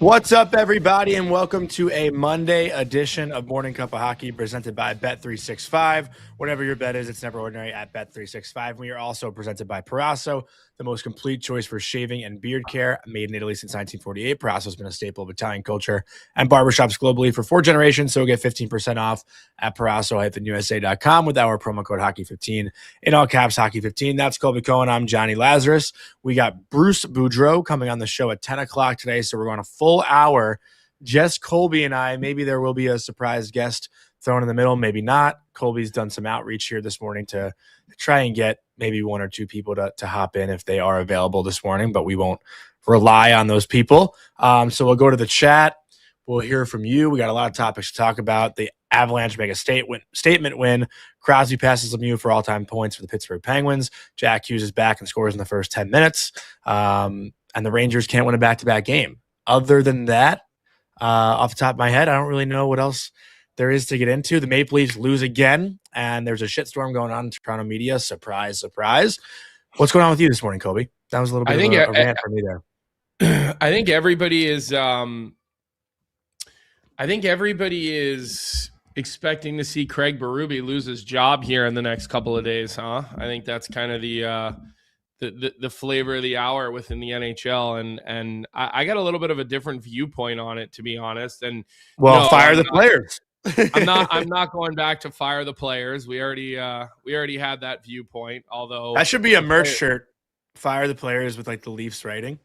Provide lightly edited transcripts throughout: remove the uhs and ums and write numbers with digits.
What's up, everybody, and welcome to a Monday edition of Morning Cuppa Hockey presented by Bet365. Whatever your bet is, it's never ordinary at Bet365. We are also presented by Parasso, the most complete choice for shaving and beard care, made in Italy since 1948. Parasso has been a staple of Italian culture and barbershops globally for 4 generations, so get 15% off at Parasso-USA.com with our promo code Hockey15 in all caps, Hockey15. That's Colby Cohen. I'm Johnny Lazarus. We got Bruce Boudreau coming on the show at 10 o'clock today, so we're going a full hour, just Colby and I. Maybe there will be a surprise guest thrown in the middle, maybe not. Colby's done some outreach here this morning to try and get maybe 1 or 2 people to hop in if they are available this morning, but we won't rely on those people. So we'll go to the chat. We'll hear from you. We got a lot of topics to talk about. The Avalanche make a statement win. Crosby passes Lemieux for all-time points for the Pittsburgh Penguins. Jack Hughes is back and scores in the first 10 minutes. And the Rangers can't win a back-to-back game. Other than that, off the top of my head, I don't really know what else there is to get into. The Maple Leafs lose again, and there's a shitstorm going on in Toronto media. Surprise, surprise. What's going on with you this morning, Kobe? That was a little bit of a rant for me there. I think everybody is expecting to see Craig Berube lose his job here in the next couple of days, huh? I think that's kind of the flavor of the hour within the NHL, and I got a little bit of a different viewpoint on it, to be honest. And fire the players. I'm not going back to fire the players. We already had that viewpoint. Although that should be a merch shirt, fire the players with like the Leafs writing.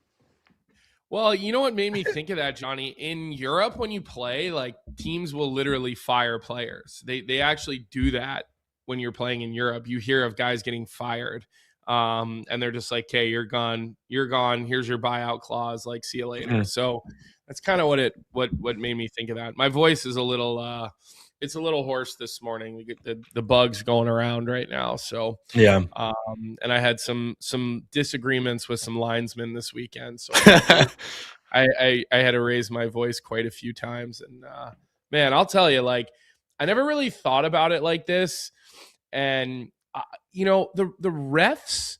Well, you know what made me think of that, Johnny? In Europe, when you play, like, teams will literally fire players. They actually do that when you're playing in Europe. You hear of guys getting fired, and they're just like, "Okay, you're gone. Here's your buyout clause. Like, see you later." Mm-hmm. So that's kind of what made me think of that. My voice is a little it's a little hoarse this morning. We get the bugs going around right now. So yeah. And I had some disagreements with some linesmen this weekend. So I had to raise my voice quite a few times. And man, I'll tell you, like, I never really thought about it like this. And the refs,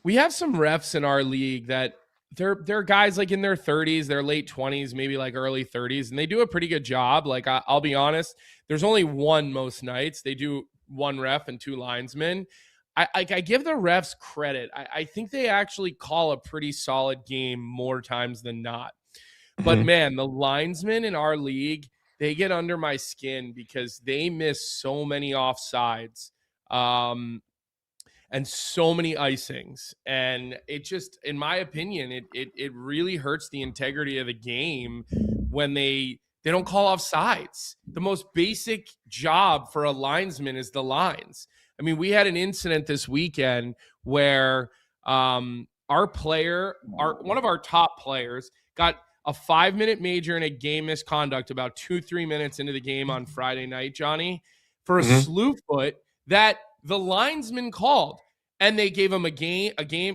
we have some refs in our league that they're guys like in their 30s, their late 20s, maybe like early 30s, and they do a pretty good job. Like, I'll be honest, there's only one most nights. They do 1 ref and 2 linesmen. I give the refs credit. I think they actually call a pretty solid game more times than not. But man, the linesmen in our league, they get under my skin because they miss so many offsides. And so many icings. And it just, in my opinion, it really hurts the integrity of the game when they don't call off sides. The most basic job for a linesman is the lines. I mean, we had an incident this weekend where one of our top players got a 5-minute major in a game misconduct about 2-3 minutes into the game on Friday night, Johnny, for a slew foot that the linesman called, and they gave him a game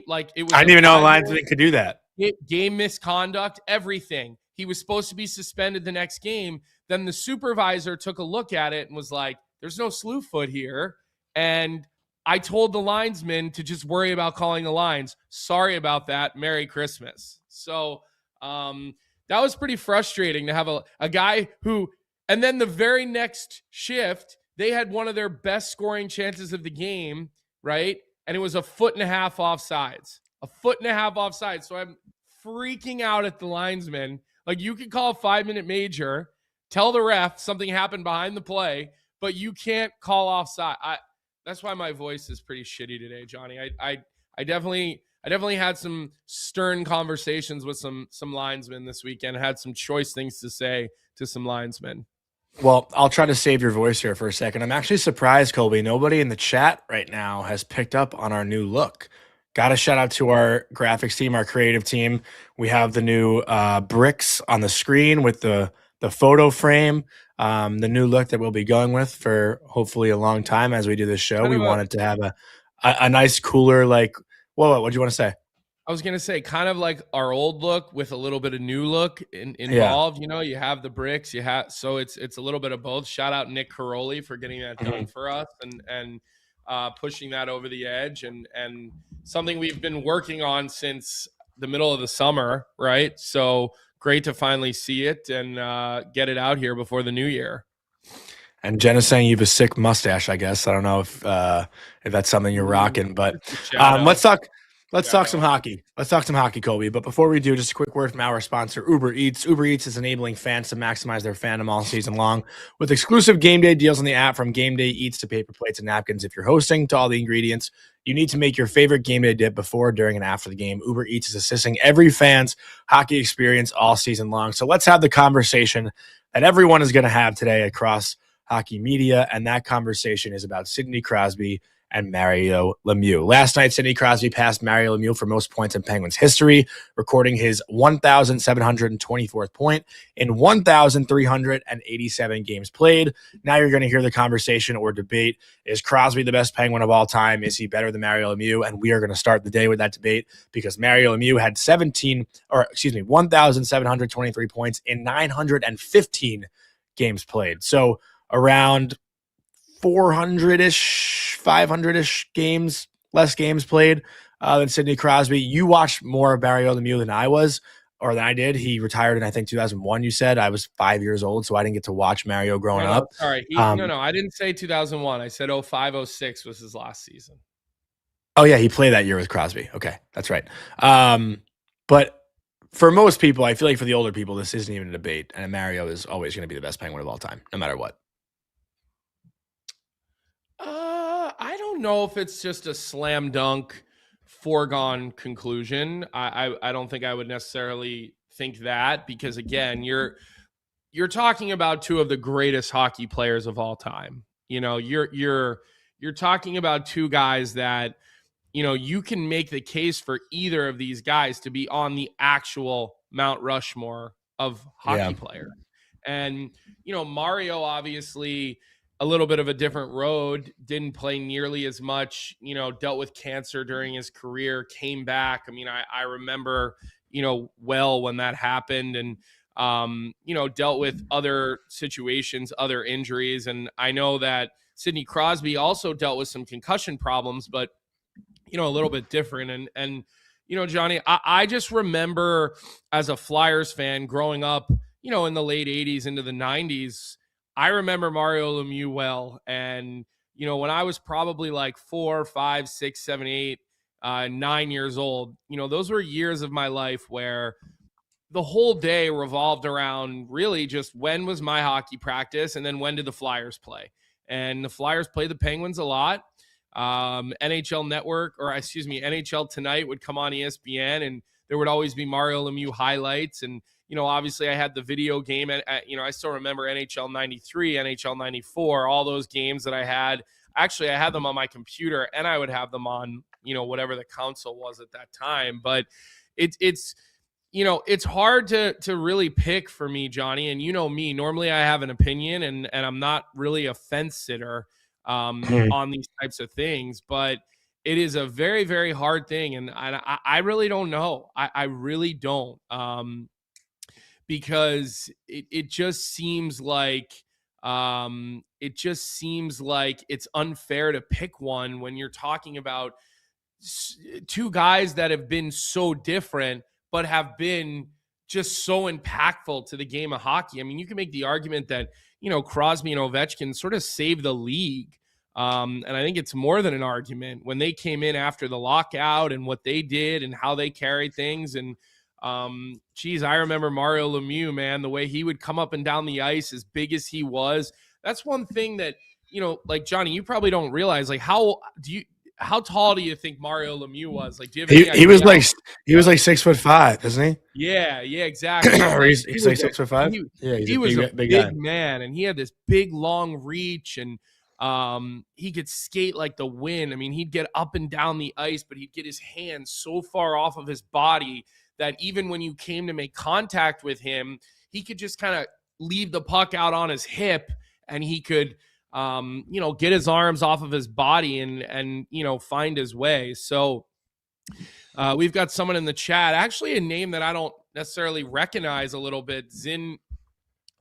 like it was. I didn't even know a linesman could do that. Game misconduct, everything. He was supposed to be suspended the next game. Then the supervisor took a look at it and was like, "There's no slew foot here." And I told the linesman to just worry about calling the lines. Sorry about that. Merry Christmas. So that was pretty frustrating to have a guy who, and then the very next shift, they had one of their best scoring chances of the game, right? And it was a 1.5 foot offsides. A 1.5 foot offsides. So I'm freaking out at the linesman. Like, you could call a 5-minute major, tell the ref something happened behind the play, but you can't call offside. That's why my voice is pretty shitty today, Johnny. I definitely had some stern conversations with some linesmen this weekend. Had some choice things to say to some linesmen. Well, I'll try to save your voice here for a second. I'm actually surprised, Colby. Nobody in the chat right now has picked up on our new look. Got to shout out to our graphics team, our creative team. We have the new bricks on the screen with the photo frame, the new look that we'll be going with for hopefully a long time as we do this show. We wanted to have a nice, cooler, like, what do you want to say? I was going to say kind of like our old look with a little bit of new look involved. Yeah. You have the bricks, so it's a little bit of both. Shout out Nick Caroli for getting that done for us and pushing that over the edge and something we've been working on since the middle of the summer, right? So great to finally see it and get it out here before the new year. And Jen is saying you have a sick mustache, I guess. I don't know if that's something you're rocking, but let's talk some hockey. Let's talk some hockey, Kobe. But before we do, just a quick word from our sponsor, Uber Eats. Uber Eats is enabling fans to maximize their fandom all season long with exclusive game day deals on the app, from game day eats to paper plates and napkins. If you're hosting, to all the ingredients you need to make your favorite game day dip before, during, and after the game. Uber Eats is assisting every fan's hockey experience all season long. So let's have the conversation that everyone is going to have today across hockey media, and that conversation is about Sidney Crosby and Mario Lemieux. Last night, Sidney Crosby passed Mario Lemieux for most points in Penguins history, recording his 1,724th point in 1,387 games played. Now you're going to hear the conversation or debate. Is Crosby the best Penguin of all time? Is he better than Mario Lemieux? And we are going to start the day with that debate because Mario Lemieux had 1,723 points in 915 games played. So around 400-ish, 500-ish games, less games played than Sidney Crosby. You watched more of Mario Lemieux than I was, or than I did. He retired in, I think, 2001, you said. I was 5 years old, so I didn't get to watch Mario growing up. Sorry. No, I didn't say 2001. I said 05, 06 was his last season. Oh, yeah, he played that year with Crosby. Okay, that's right. But for most people, I feel like for the older people, this isn't even a debate, and Mario is always going to be the best Penguin of all time, no matter what. I don't know if it's just a slam dunk, foregone conclusion. I don't think I would necessarily think that because, again, you're talking about two of the greatest hockey players of all time. You know, you're talking about two guys that, you know, you can make the case for either of these guys to be on the actual Mount Rushmore of hockey players. And, you know, Mario obviously a little bit of a different road, didn't play nearly as much, you know, dealt with cancer during his career, came back. I mean, I remember, you know, well when that happened and, you know, dealt with other situations, other injuries. And I know that Sidney Crosby also dealt with some concussion problems, but, you know, a little bit different. And you know, Johnny, I just remember as a Flyers fan growing up, you know, in the late 80s into the 90s, I remember Mario Lemieux well. And, you know, when I was probably like 4, 5, 6, 7, 8, 9 years old, you know, those were years of my life where the whole day revolved around really just when was my hockey practice and then when did the Flyers play. And the Flyers played the Penguins a lot. NHL Tonight would come on ESPN and there would always be Mario Lemieux highlights. And, you know, obviously I had the video game and, you know, I still remember NHL 93, NHL 94, all those games that I had. Actually, I had them on my computer and I would have them on, you know, whatever the console was at that time. But it's, you know, it's hard to really pick for me, Johnny. And you know me, normally I have an opinion and I'm not really a fence sitter on these types of things, but it is a very, very hard thing. And I really don't know. I really don't. Because it just seems like it's unfair to pick one when you're talking about two guys that have been so different but have been just so impactful to the game of hockey. I mean, you can make the argument that, you know, Crosby and Ovechkin sort of saved the league. And I think it's more than an argument when they came in after the lockout and what they did and how they carried things. And geez, I remember Mario Lemieux, man, the way he would come up and down the ice as big as he was. That's one thing that, you know, like Johnny, you probably don't realize, like, how tall do you think Mario Lemieux was? Like, do you have any idea? He was like 6'5", isn't he? Yeah, exactly. he's like 6'5". He was a big man, and he had this big long reach, and he could skate like the wind. I mean, he'd get up and down the ice, but he'd get his hands so far off of his body that even when you came to make contact with him, he could just kind of leave the puck out on his hip, and he could you know, get his arms off of his body and you know, find his way. So we've got someone in the chat, actually a name that I don't necessarily recognize a little bit,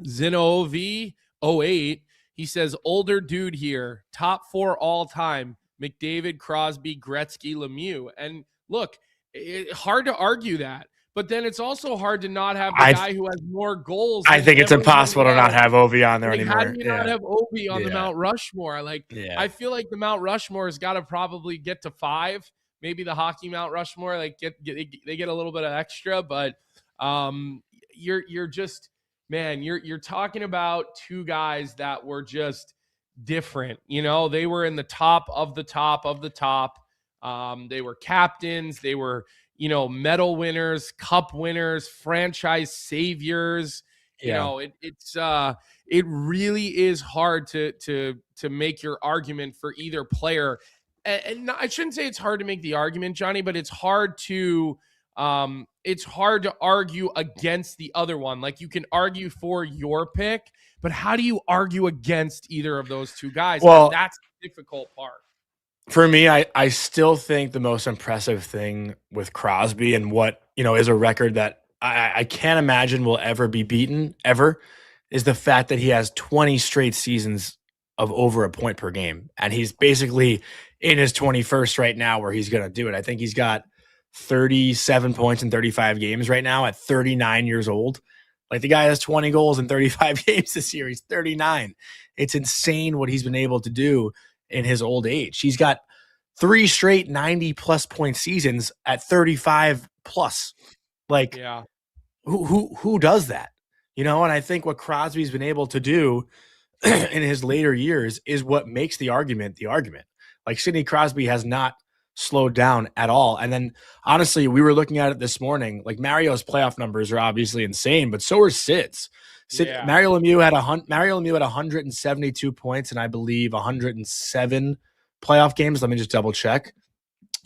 Zinov08. He says, older dude here, top 4 all time, McDavid, Crosby, Gretzky, Lemieux. And look, hard to argue that. but then it's also hard to not have the guy who has more goals. I think it's impossible to not have Ovi on there like, anymore. How do you not have Ovi on the Mount Rushmore? Like, yeah. I feel like the Mount Rushmore has got to probably get to 5. Maybe the hockey Mount Rushmore, like they get a little bit of extra, but you're just, man, you're talking about two guys that were just different. You know, they were in the top of the top of the top. They were captains. They were, you know, medal winners, cup winners, franchise saviors. You know, it really is hard to make your argument for either player. And I shouldn't say it's hard to make the argument, Johnny, but it's hard to argue against the other one. Like, you can argue for your pick, but how do you argue against either of those two guys? Well, and that's the difficult part. For me, I still think the most impressive thing with Crosby, and what, you know, is a record that I can't imagine will ever be beaten ever, is the fact that he has 20 straight seasons of over a point per game. And he's basically in his 21st right now where he's going to do it. I think he's got 37 points in 35 games right now at 39 years old. Like, the guy has 20 goals in 35 games this year. He's 39. It's insane what he's been able to do in his old age. He's got 3 straight 90-plus point seasons at 35 plus. Like, who does that? You know, and I think what Crosby's been able to do in his later years is what makes the argument the argument. Like, Sidney Crosby has not slowed down at all. And then, honestly, we were looking at it this morning. Like, Mario's playoff numbers are obviously insane, but so are Sid's. Mario Lemieux had 172 points and I believe 107 playoff games. Let me just double check.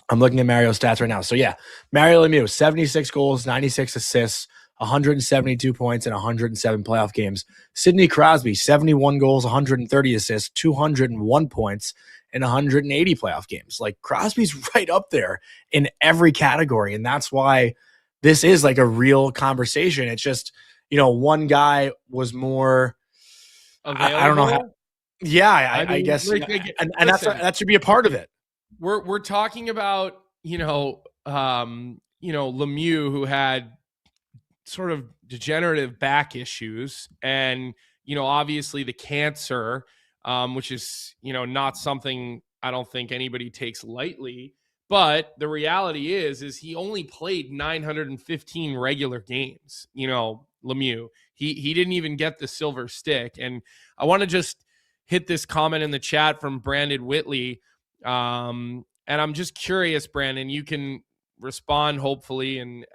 I'm looking at Mario's stats right now. So yeah, Mario Lemieux, 76 goals, 96 assists, 172 points in 107 playoff games. Sidney Crosby, 71 goals, 130 assists, 201 points in 180 playoff games. Like, Crosby's right up there in every category. And that's why this is like a real conversation. It's just, you know, one guy was more available. I don't know how. Yeah, I guess, and that should be a part of it. We're talking about, Lemieux, who had sort of degenerative back issues, and obviously the cancer, which is not something I don't think anybody takes lightly. But the reality is he only played 915 regular games. Lemieux, he didn't even get the silver stick. And I want to just hit this comment in the chat from Brandon Whitley. And I'm just curious, Brandon, you can respond hopefully and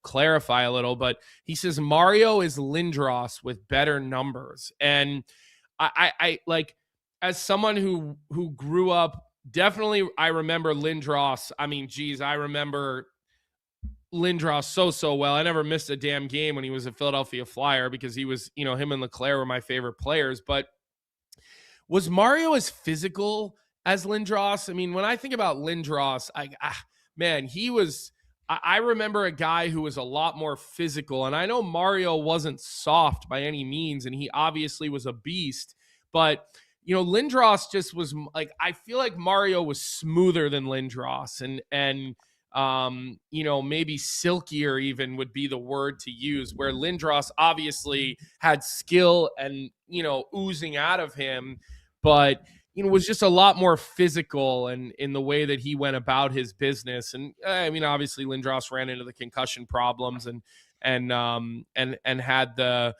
clarify a little, but he says Mario is Lindros with better numbers. And I like, as someone who grew up, definitely I remember Lindros. I mean, geez, I remember Lindros so well. I never missed a damn game when he was a Philadelphia Flyer because he was, him and Leclerc were my favorite players. But was Mario as physical as Lindros? I mean, when I think about Lindros, I remember a guy who was a lot more physical. And I know Mario wasn't soft by any means, and he obviously was a beast. But, Lindros just was like, I feel like Mario was smoother than Lindros, and maybe silkier even would be the word to use, where Lindros obviously had skill and, oozing out of him, but was just a lot more physical and in the way that he went about his business. And I mean, obviously Lindros ran into the concussion problems and had the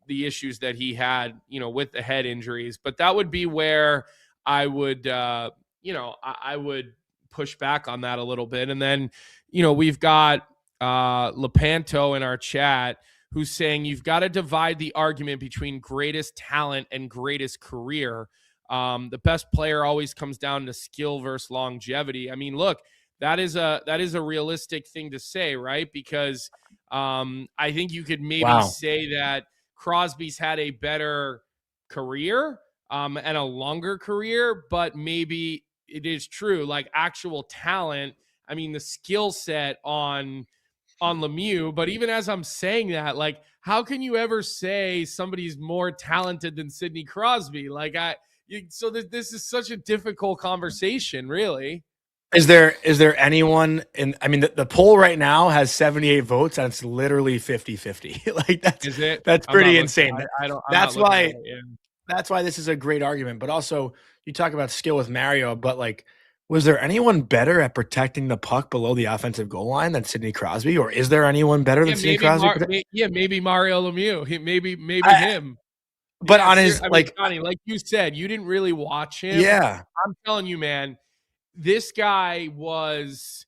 the issues that he had, with the head injuries. But that would be where I would, I would push back on that a little bit. And then, we've got Lepanto in our chat who's saying you've got to divide the argument between greatest talent and greatest career. The best player always comes down to skill versus longevity. I mean, look, that is a realistic thing to say, right? Because I think you could maybe say that Crosby's had a better career and a longer career, but maybe it is true, like actual talent. I mean, the skill set on Lemieux, but even as I'm saying that, like, how can you ever say somebody's more talented than Sidney Crosby? Like, this is such a difficult conversation, really. Is there anyone in? I mean, the poll right now has 78 votes, and it's literally 50-50. Like Is it? that's I'm not pretty looking. insane. I don't. I'm not That's looking at why it. Yeah. that's why this is a great argument. But also, you talk about skill with Mario, but like, was there anyone better at protecting the puck below the offensive goal line than Sidney Crosby, or is there anyone better than Sidney Crosby? Maybe Mario Lemieux. Maybe I, him. but Yeah, on his I mean, Johnny, like you said, you didn't really watch him. yeah, I'm telling you, man, this guy was,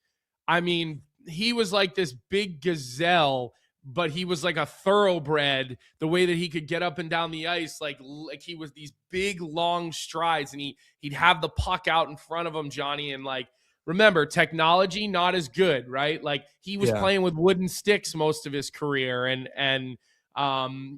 I mean, he was like this big gazelle, but he was like a thoroughbred, the way that he could get up and down the ice, like he was these big, long strides, and he'd have the puck out in front of him, Johnny, and like, remember, technology not as good, right? Like he was playing with wooden sticks most of his career, and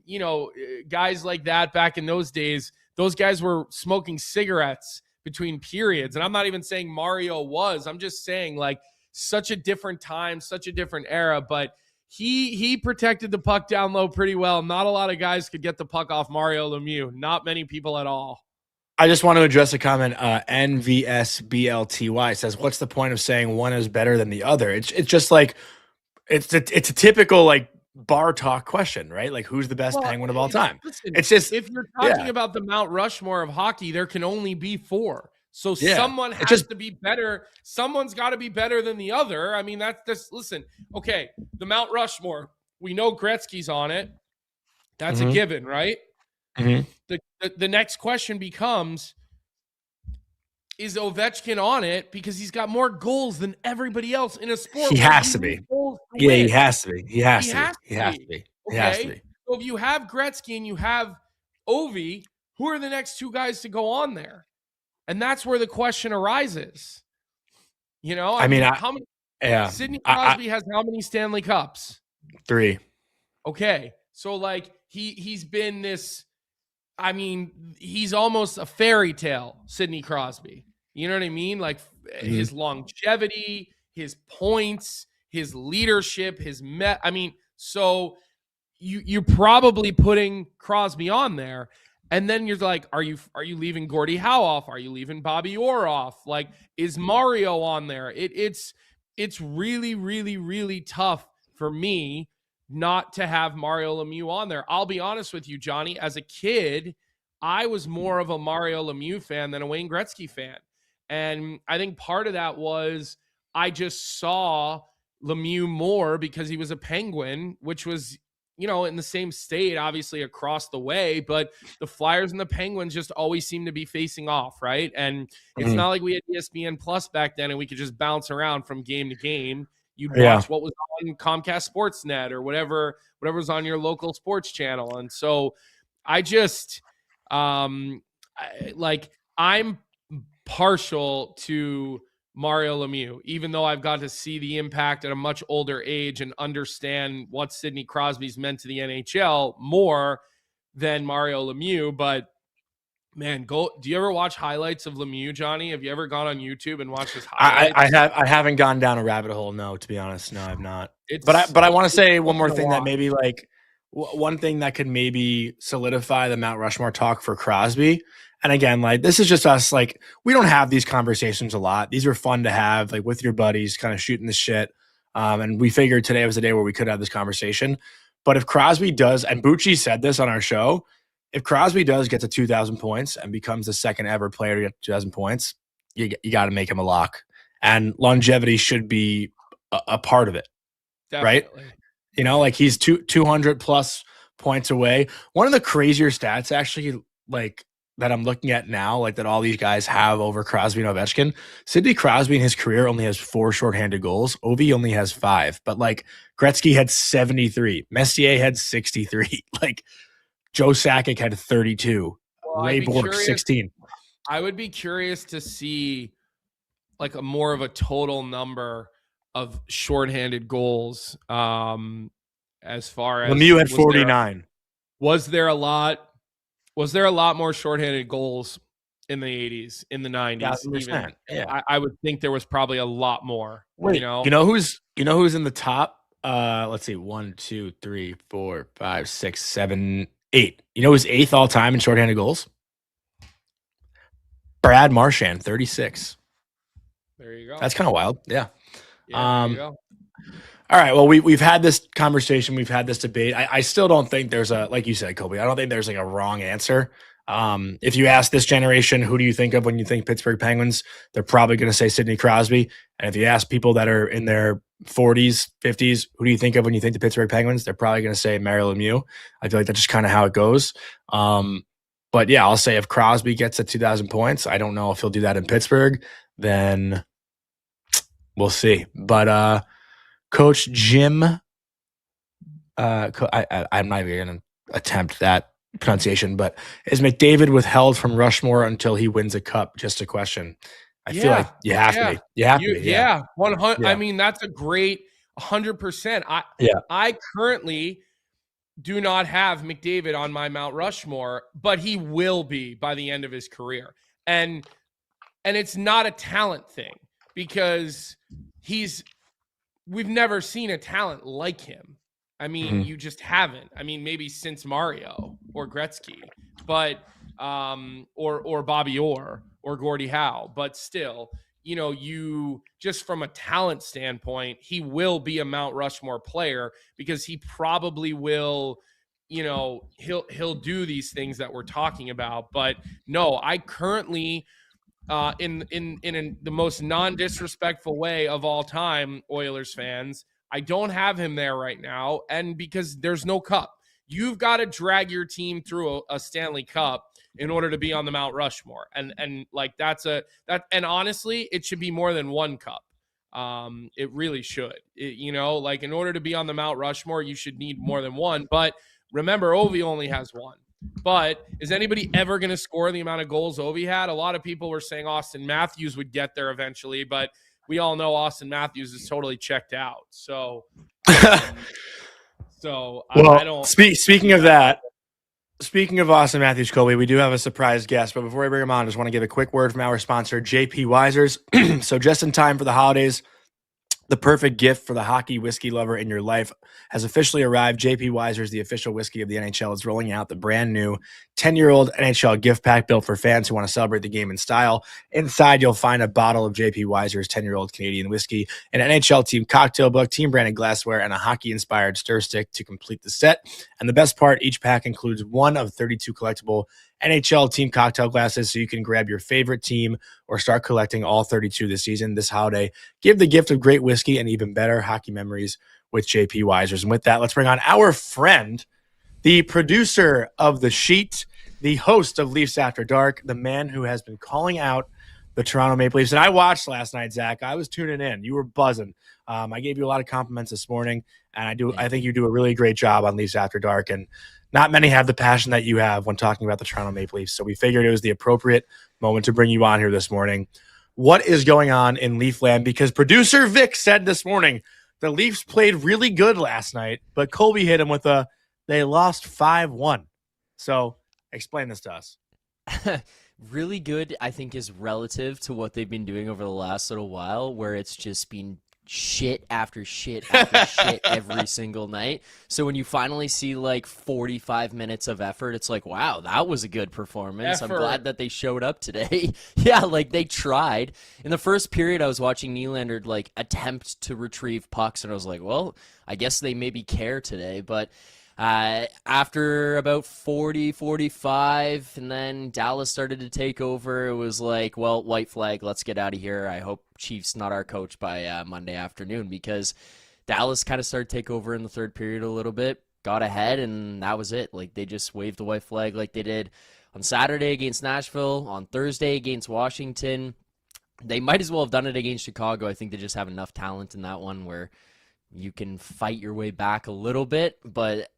you know, guys like that back in those days, those guys were smoking cigarettes between periods. And I'm not even saying Mario was. I'm just saying like such a different time, such a different era. But he protected the puck down low pretty well. Not a lot of guys could get the puck off Mario Lemieux. Not many people at all. I just want to address a comment. NVSBLTY says, "What's the point of saying one is better than the other?" It's just like it's a typical like bar talk question, right? Like, who's the best Penguin of all time? Listen, it's just if you're talking about the Mount Rushmore of hockey, there can only be 4. So someone has to be better. Someone's got to be better than the other. I mean, that's just listen. Okay, the Mount Rushmore. We know Gretzky's on it. That's a given, right? The next question becomes, is Ovechkin on it because he's got more goals than everybody else in a sport? He has to be. Yeah, he has to be. He has to be. Okay. So if you have Gretzky and you have Ovi, who are the next 2 guys to go on there? And that's where the question arises. You know, I mean, how many? Yeah. Sidney Crosby has how many Stanley Cups? 3. Okay, so like he's been this. I mean, he's almost a fairy tale, Sidney Crosby. You know what I mean? Like his longevity, his points, his leadership, I mean, so you're probably putting Crosby on there. And then you're like, are you leaving Gordie Howe off? Are you leaving Bobby Orr off? Like, is Mario on there? It's really, really, really tough for me not to have Mario Lemieux on there. I'll be honest with you, Johnny. As a kid, I was more of a Mario Lemieux fan than a Wayne Gretzky fan. And I think part of that was I just saw Lemieux more because he was a Penguin, which was, you know, in the same state, obviously across the way, but the Flyers and the Penguins just always seem to be facing off, right? And it's not like we had ESPN Plus back then and we could just bounce around from game to game. You'd watch what was on Comcast Sportsnet or whatever was on your local sports channel. And so I just I'm partial to Mario Lemieux, even though I've got to see the impact at a much older age and understand what Sidney Crosby's meant to the NHL more than Mario Lemieux. But man, do you ever watch highlights of Lemieux, Johnny? Have you ever gone on YouTube and watched his highlights? I haven't gone down a rabbit hole. No, to be honest, no, I've not. But I want to say one more thing that maybe like one thing that could maybe solidify the Mount Rushmore talk for Crosby. And again, like this is just us. Like we don't have these conversations a lot. These are fun to have, like with your buddies, kind of shooting the shit. And we figured today was a day where we could have this conversation. But if Crosby does, and Bucci said this on our show, if Crosby does get to 2,000 points and becomes the second ever player to get 2,000 points, you got to make him a lock. And longevity should be a part of it, Definitely. right? You know, like he's 200 plus points away. One of the crazier stats, actually, like that I'm looking at now, like that all these guys have over Crosby and Ovechkin. Sidney Crosby in his career only has 4 shorthanded goals. Ovi only has 5, but like Gretzky had 73. Messier had 63. Like Joe Sakic had 32. Ray Bourque 16. I would be curious to see like a more of a total number of shorthanded goals. As far as Lemieux had 49. Was there a lot more shorthanded goals in the 80s, in the 90s? Even, yeah. I would think there was probably a lot more. Wait, you know who's in the top? Let's see, 1, 2, 3, 4, 5, 6, 7, 8. You know who's 8th all time in shorthanded goals? Brad Marchand, 36. There you go. That's kind of wild. Yeah. Yeah, there you go. All right. Well, we've had this conversation. We've had this debate. I still don't think there's like you said, Kobe, I don't think there's like a wrong answer. If you ask this generation, who do you think of when you think Pittsburgh Penguins? They're probably going to say Sidney Crosby. And if you ask people that are in their 40s, 50s, who do you think of when you think the Pittsburgh Penguins? They're probably going to say Mario Lemieux. I feel like that's just kind of how it goes. But yeah, I'll say if Crosby gets to 2,000 points, I don't know if he'll do that in Pittsburgh. Then we'll see. But Coach Jim, I'm not even going to attempt that pronunciation, but is McDavid withheld from Rushmore until he wins a cup? Just a question. I feel like you have to be. You have to be. Yeah, 100. Yeah. I mean, that's a great 100%. I currently do not have McDavid on my Mount Rushmore, but he will be by the end of his career. And it's not a talent thing because we've never seen a talent like him. I mean, you just haven't. I mean, maybe since Mario or Gretzky, but or Bobby Orr or Gordie Howe, but still, you just from a talent standpoint, he will be a Mount Rushmore player because he probably will, he'll do these things that we're talking about. But no, I currently in the most non-disrespectful way of all time, Oilers fans, I don't have him there right now, and because there's no cup. You've got to drag your team through a Stanley Cup in order to be on the Mount Rushmore, and like and honestly, it should be more than one cup. It really should. Like in order to be on the Mount Rushmore, you should need more than one. But remember, Ovi only has one. But is anybody ever going to score the amount of goals Ovi had? A lot of people were saying Austin Matthews would get there eventually, but we all know Austin Matthews is totally checked out. So, I don't. Speaking of that, speaking of Austin Matthews, Colby, we do have a surprise guest. But before we bring him on, I just want to give a quick word from our sponsor, JP Weisers. So just in time for the holidays, the perfect gift for the hockey whiskey lover in your life has officially arrived. JP Weisers, the official whiskey of the NHL, is rolling out the brand new 10-year-old NHL gift pack built for fans who want to celebrate the game in style. Inside, you'll find a bottle of JP Weisers 10-year-old Canadian whiskey, an NHL team cocktail book, team-branded glassware, and a hockey-inspired stir stick to complete the set. And the best part, each pack includes one of 32 collectible NHL team cocktail glasses, so you can grab your favorite team or start collecting all 32 this season. This holiday, give the gift of great whiskey and even better hockey memories with JP Weisers. And with that, let's bring on our friend, the producer of The Sheet, the host of Leafs After Dark, the man who has been calling out the Toronto Maple Leafs. And I watched last night, Zach. I was tuning in. You were buzzing. I gave you a lot of compliments this morning, and I think you do a really great job on Leafs After Dark. And not many have the passion that you have when talking about the Toronto Maple Leafs. So we figured it was the appropriate moment to bring you on here this morning. What is going on in Leafland? Because producer Vic said this morning the Leafs played really good last night, but Colby hit him with they lost 5-1. So explain this to us. Really good, I think, is relative to what they've been doing over the last little while, where it's just been shit after shit after shit every single night. So when you finally see like 45 minutes of effort, it's like, wow, that was a good performance. I'm glad that they showed up today. Yeah, like they tried. In the first period, I was watching Nylander like attempt to retrieve pucks, and I was like, well, I guess they maybe care today. But after about 40, 45, and then Dallas started to take over, it was like, well, white flag, let's get out of here. I hope Chiefs not our coach by Monday afternoon, because Dallas kind of started to take over in the third period a little bit, got ahead, and that was it. Like, they just waved the white flag like they did on Saturday against Nashville, on Thursday against Washington. They might as well have done it against Chicago. I think they just have enough talent in that one where you can fight your way back a little bit, but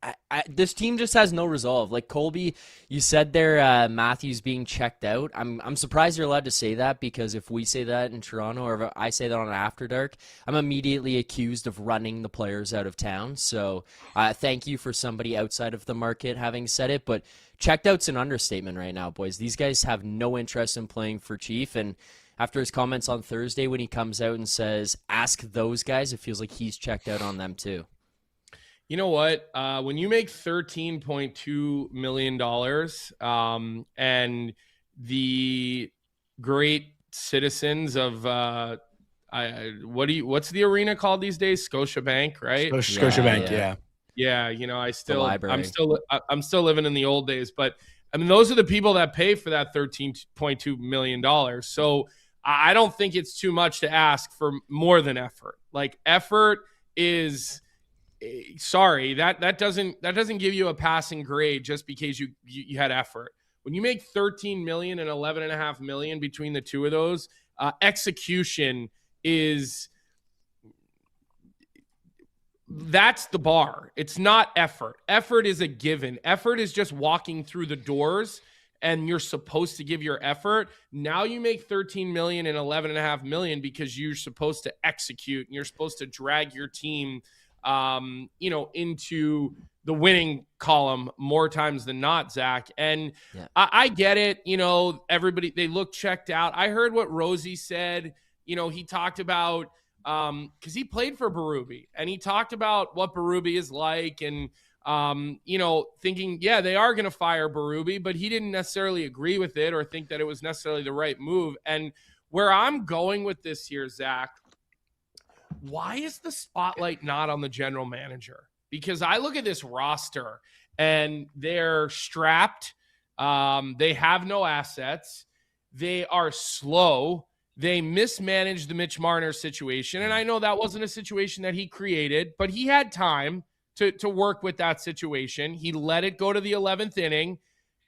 this team just has no resolve. Like Colby, you said there, Matthews being checked out. I'm surprised you're allowed to say that, because if we say that in Toronto, or if I say that on After Dark, I'm immediately accused of running the players out of town. So thank you for somebody outside of the market having said it, but checked out's an understatement right now, boys. These guys have no interest in playing for Chief, and after his comments on Thursday when he comes out and says, ask those guys, it feels like he's checked out on them too. You know what? When you make $13.2 million and the great citizens of What's the arena called these days? Scotiabank, right? Scotiabank, yeah. Yeah, I'm still living in the old days, but I mean, those are the people that pay for that $13.2 million. So I don't think it's too much to ask for more than effort. Like, effort is, sorry, that doesn't give you a passing grade just because you had effort. When you make $13 million and $11.5 million between the two of those, execution is, that's the bar. It's not effort. Effort is a given. Effort is just walking through the doors, and you're supposed to give your effort. Now you make 13 million and 11.5 million because you're supposed to execute, and you're supposed to drag your team into the winning column more times than not, Zach. And yeah. I get it. Everybody, they look checked out. I heard what Rosie said. He talked about, because he played for Berube, and he talked about what Berube is like, and thinking, yeah, they are going to fire Berube, but he didn't necessarily agree with it or think that it was necessarily the right move. And where I'm going with this here, Zach, why is the spotlight not on the general manager? Because I look at this roster and they're strapped. They have no assets. They are slow. They mismanaged the Mitch Marner situation. And I know that wasn't a situation that he created, but he had time to work with that situation. He let it go to the 11th inning.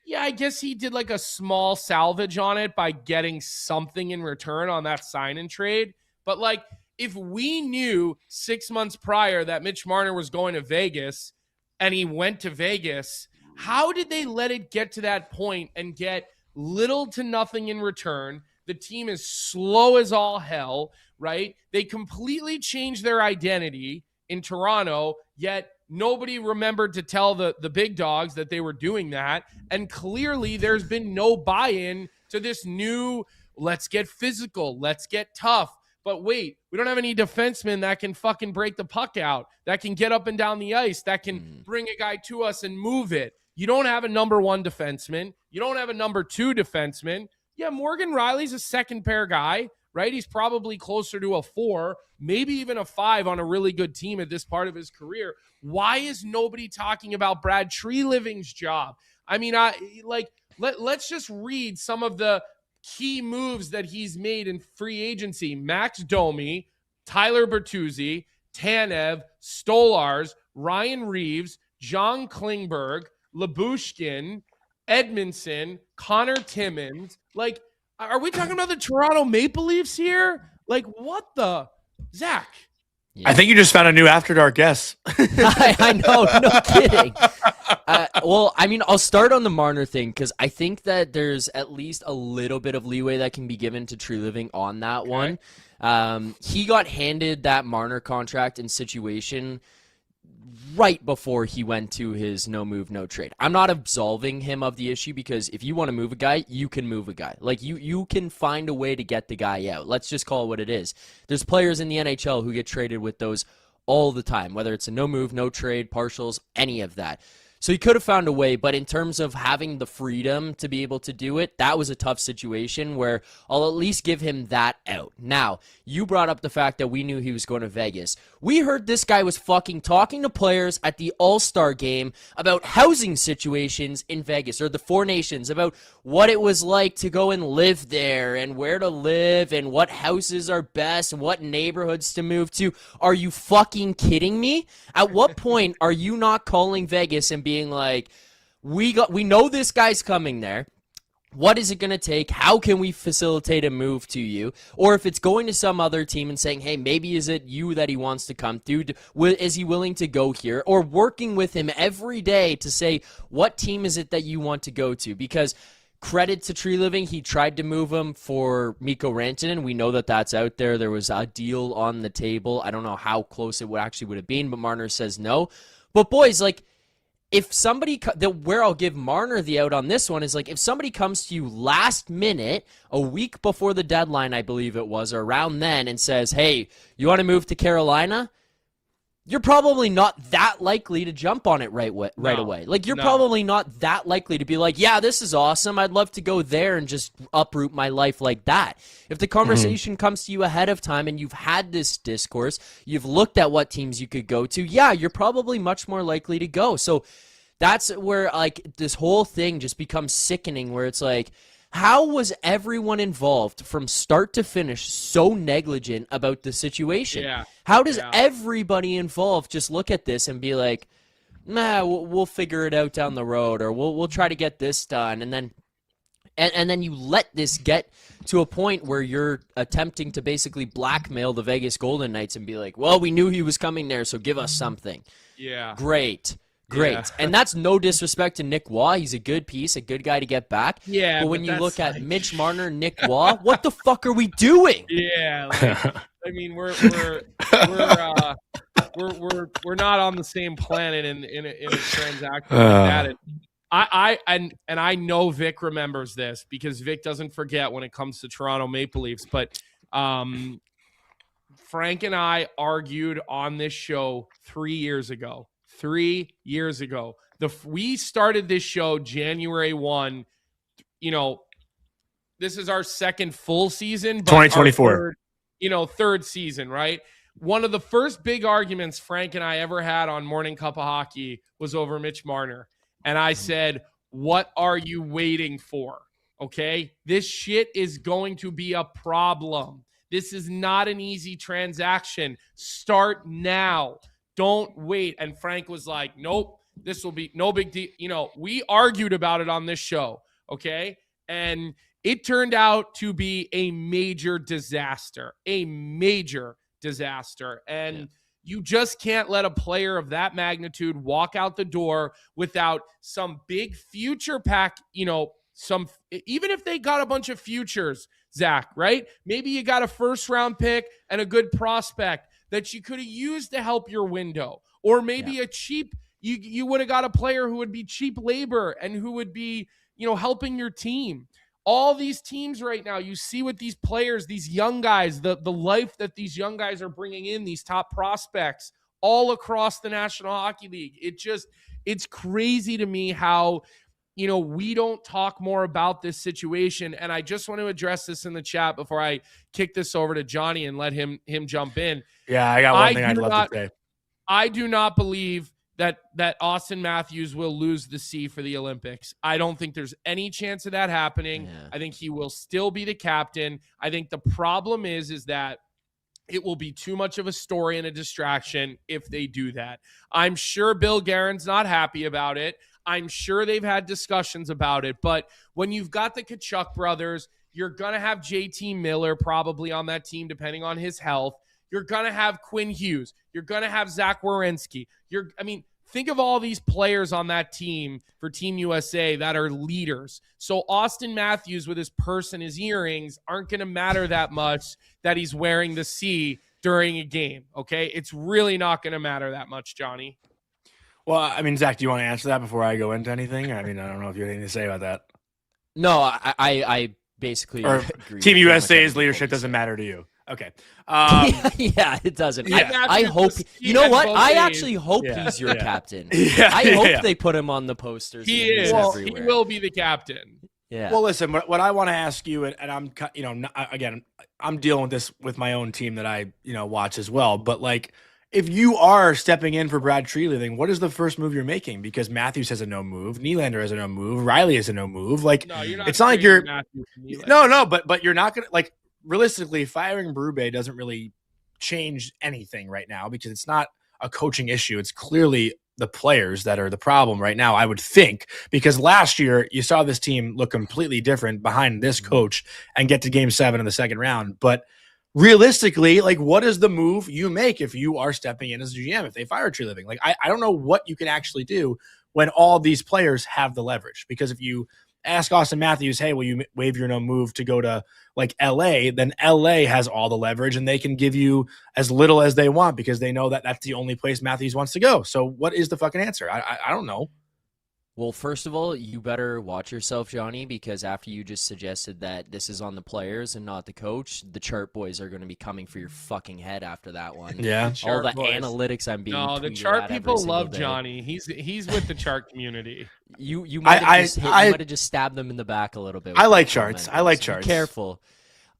Yeah, I guess he did like a small salvage on it by getting something in return on that sign and trade. But like, if we knew 6 months prior that Mitch Marner was going to Vegas and he went to Vegas, how did they let it get to that point and get little to nothing in return? The team is slow as all hell, right? They completely changed their identity in Toronto, yet nobody remembered to tell the big dogs that they were doing that. And clearly there's been no buy-in to this new, let's get physical, let's get tough. But wait, we don't have any defensemen that can fucking break the puck out, that can get up and down the ice, that can bring a guy to us and move it. You don't have a number one defenseman. You don't have a number two defenseman. Yeah, Morgan Riley's a second pair guy, right? He's probably closer to a 4, maybe even a 5 on a really good team at this part of his career. Why is nobody talking about Brad Treliving's job? I mean, let's just read some of the key moves that he's made in free agency. Max Domi, Tyler Bertuzzi, Tanev, Stolars, Ryan Reeves, John Klingberg, Lyubushkin, Edmondson, Connor Timmins. Like, are we talking about the Toronto Maple Leafs here? Like, what the? Zach. Yeah. I think you just found a new After Dark guest. I know, no kidding. Well, I mean, I'll start on the Marner thing because I think that there's at least a little bit of leeway that can be given to Treliving on that one. He got handed that Marner contract and situation right before he went to his no move, no trade. I'm not absolving him of the issue because if you want to move a guy, you can move a guy. Like, you can find a way to get the guy out. Let's just call it what it is. There's players in the NHL who get traded with those all the time, whether it's a no move, no trade, partials, any of that. So he could have found a way, but in terms of having the freedom to be able to do it, that was a tough situation where I'll at least give him that out. Now, you brought up the fact that we knew he was going to Vegas. We heard this guy was fucking talking to players at the All-Star game about housing situations in Vegas, or the Four Nations, about what it was like to go and live there and where to live and what houses are best and what neighborhoods to move to. Are you fucking kidding me? At what point are you not calling Vegas and being like, we know this guy's coming there. What is it going to take? How can we facilitate a move to you? Or if it's going to some other team and saying, hey, maybe is it you that he wants to come to? Is he willing to go here? Or working with him every day to say, what team is it that you want to go to? Because credit to Treliving, he tried to move him for Mikko Rantanen. We know that that's out there. There was a deal on the table. I don't know how close it would have been, but Marner says no. But boys, like, if somebody, where I'll give Marner the out on this one is, like, if somebody comes to you last minute, a week before the deadline, I believe it was, or around then, and says, hey, you want to move to Carolina? you're probably not that likely to jump on it right away. Like, you're probably not that likely to be like, yeah, this is awesome. I'd love to go there and just uproot my life like that. If the conversation comes to you ahead of time and you've had this discourse, you've looked at what teams you could go to, yeah, you're probably much more likely to go. So that's where, like, this whole thing just becomes sickening, where it's like, how was everyone involved from start to finish so negligent about the situation? Yeah. How does everybody involved just look at this and be like, nah, we'll figure it out down the road, or we'll try to get this done, and then you let this get to a point where you're attempting to basically blackmail the Vegas Golden Knights and be like, well, we knew he was coming there, so give us something. Yeah. Great. Yeah. And that's no disrespect to Nick Waugh. He's a good piece, a good guy to get back. Yeah. But when you look at Mitch Marner, Nick Waugh, what the fuck are we doing? Yeah. Like, I mean, we're not on the same planet in a transaction like that. And I know Vic remembers this, because Vic doesn't forget when it comes to Toronto Maple Leafs. But Frank and I argued on this show 3 years ago. 3 years ago. We started this show January 1. You know, this is our second full season, but 2024. Third season, right? One of the first big arguments Frank and I ever had on Morning Cuppa Hockey was over Mitch Marner. And I said, what are you waiting for? Okay? This shit is going to be a problem. This is not an easy transaction. Start now. Don't wait. And Frank was like, nope, this will be no big deal. You know, we argued about it on this show, okay? And it turned out to be a major disaster. And you just can't let a player of that magnitude walk out the door without some big future pack, even if they got a bunch of futures, Zach, right? Maybe you got a first-round pick and a good prospect that you could have used to help your window. Or maybe a cheap, you would have got a player who would be cheap labor and who would be, helping your team. All these teams right now, you see with these players, these young guys, the life that these young guys are bringing in, these top prospects all across the National Hockey League. It's crazy to me how, we don't talk more about this situation. And I just want to address this in the chat before I kick this over to Johnny and let him jump in. Yeah, I got one thing I'd love to say. I do not believe that Austin Matthews will lose the C for the Olympics. I don't think there's any chance of that happening. Yeah. I think he will still be the captain. I think the problem is that it will be too much of a story and a distraction if they do that. I'm sure Bill Guerin's not happy about it. I'm sure they've had discussions about it. But when you've got the Tkachuk brothers, you're going to have JT Miller probably on that team, depending on his health. You're going to have Quinn Hughes. You're going to have Zach Werenski. Think of all these players on that team for Team USA that are leaders. So Austin Matthews with his purse and his earrings aren't going to matter that much that he's wearing the C during a game, okay? It's really not going to matter that much, Johnny. Well, Zach, do you want to answer that before I go into anything? I don't know if you have anything to say about that. No, I basically agree. Team USA's leadership doesn't matter to you. Okay. Yeah, it doesn't. Yeah. I hope. You know what? I actually hope he's your captain. Yeah. I hope they put him on the posters. He is. He will be the captain. Yeah. Well, listen. What I want to ask you, and I'm, again, I'm dealing with this with my own team that I, watch as well. But like, if you are stepping in for Brad Treliving, then what is the first move you're making? Because Matthews has a no move, Nylander has a no move, Riley has a no move. Like, no, it's not like you're. No, but you're not gonna like. Realistically, firing Berube doesn't really change anything right now because it's not a coaching issue. It's clearly the players that are the problem right now, I would think, because last year you saw this team look completely different behind this coach and get to Game 7 in the second round. But realistically, like, what is the move you make if you are stepping in as GM, if they fire Treliving? Like, I don't know what you can actually do when all these players have the leverage, because if you ask Austin Matthews, hey, will you waive your no move to go to like LA? Then LA has all the leverage and they can give you as little as they want because they know that that's the only place Matthews wants to go. So what is the fucking answer? I don't know. Well, first of all, you better watch yourself, Johnny, because after you just suggested that this is on the players and not the coach, the chart boys are going to be coming for your fucking head after that one. Yeah. All the boys. analytics I'm being No, the tweeted chart at every people single love day. Johnny. He's with the chart community. You might have just stabbed them in the back a little bit. I like charts. I like Be charts. careful.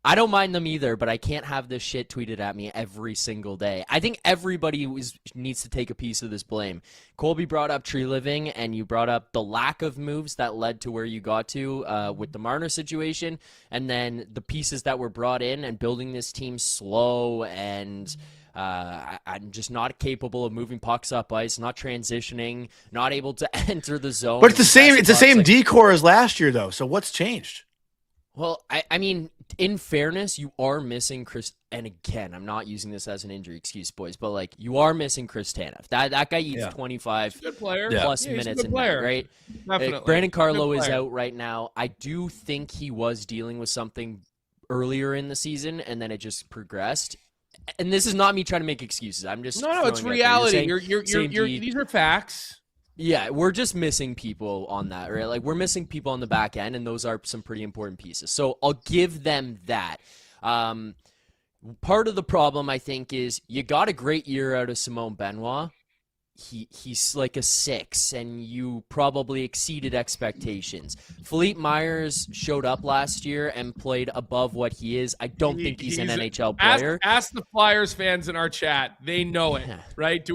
I don't mind them either, but I can't have this shit tweeted at me every single day. I think everybody needs to take a piece of this blame. Colby brought up tree living, and you brought up the lack of moves that led to where you got to with the Marner situation, and then the pieces that were brought in and building this team slow and I'm just not capable of moving pucks up ice, not transitioning, not able to enter the zone. But it's the same. It's the same decor as last year, though. So what's changed? Well, I mean, in fairness, you are missing Chris. And again, I'm not using this as an injury excuse, boys, but like you are missing Chris Tanev. That guy eats 25 plus minutes in net, right? Definitely. Brandon Carlo is out right now. I do think he was dealing with something earlier in the season, and then it just progressed. And this is not me trying to make excuses. I'm just no, it's reality. These are facts. Yeah, we're just missing people on that, right? Like, we're missing people on the back end, and those are some pretty important pieces. So I'll give them that. Part of the problem, I think, is you got a great year out of Simone Benoit. He's like a 6, and you probably exceeded expectations. Philippe Myers showed up last year and played above what he is. I don't think he's an NHL player. Ask the Flyers fans in our chat. They know it, right?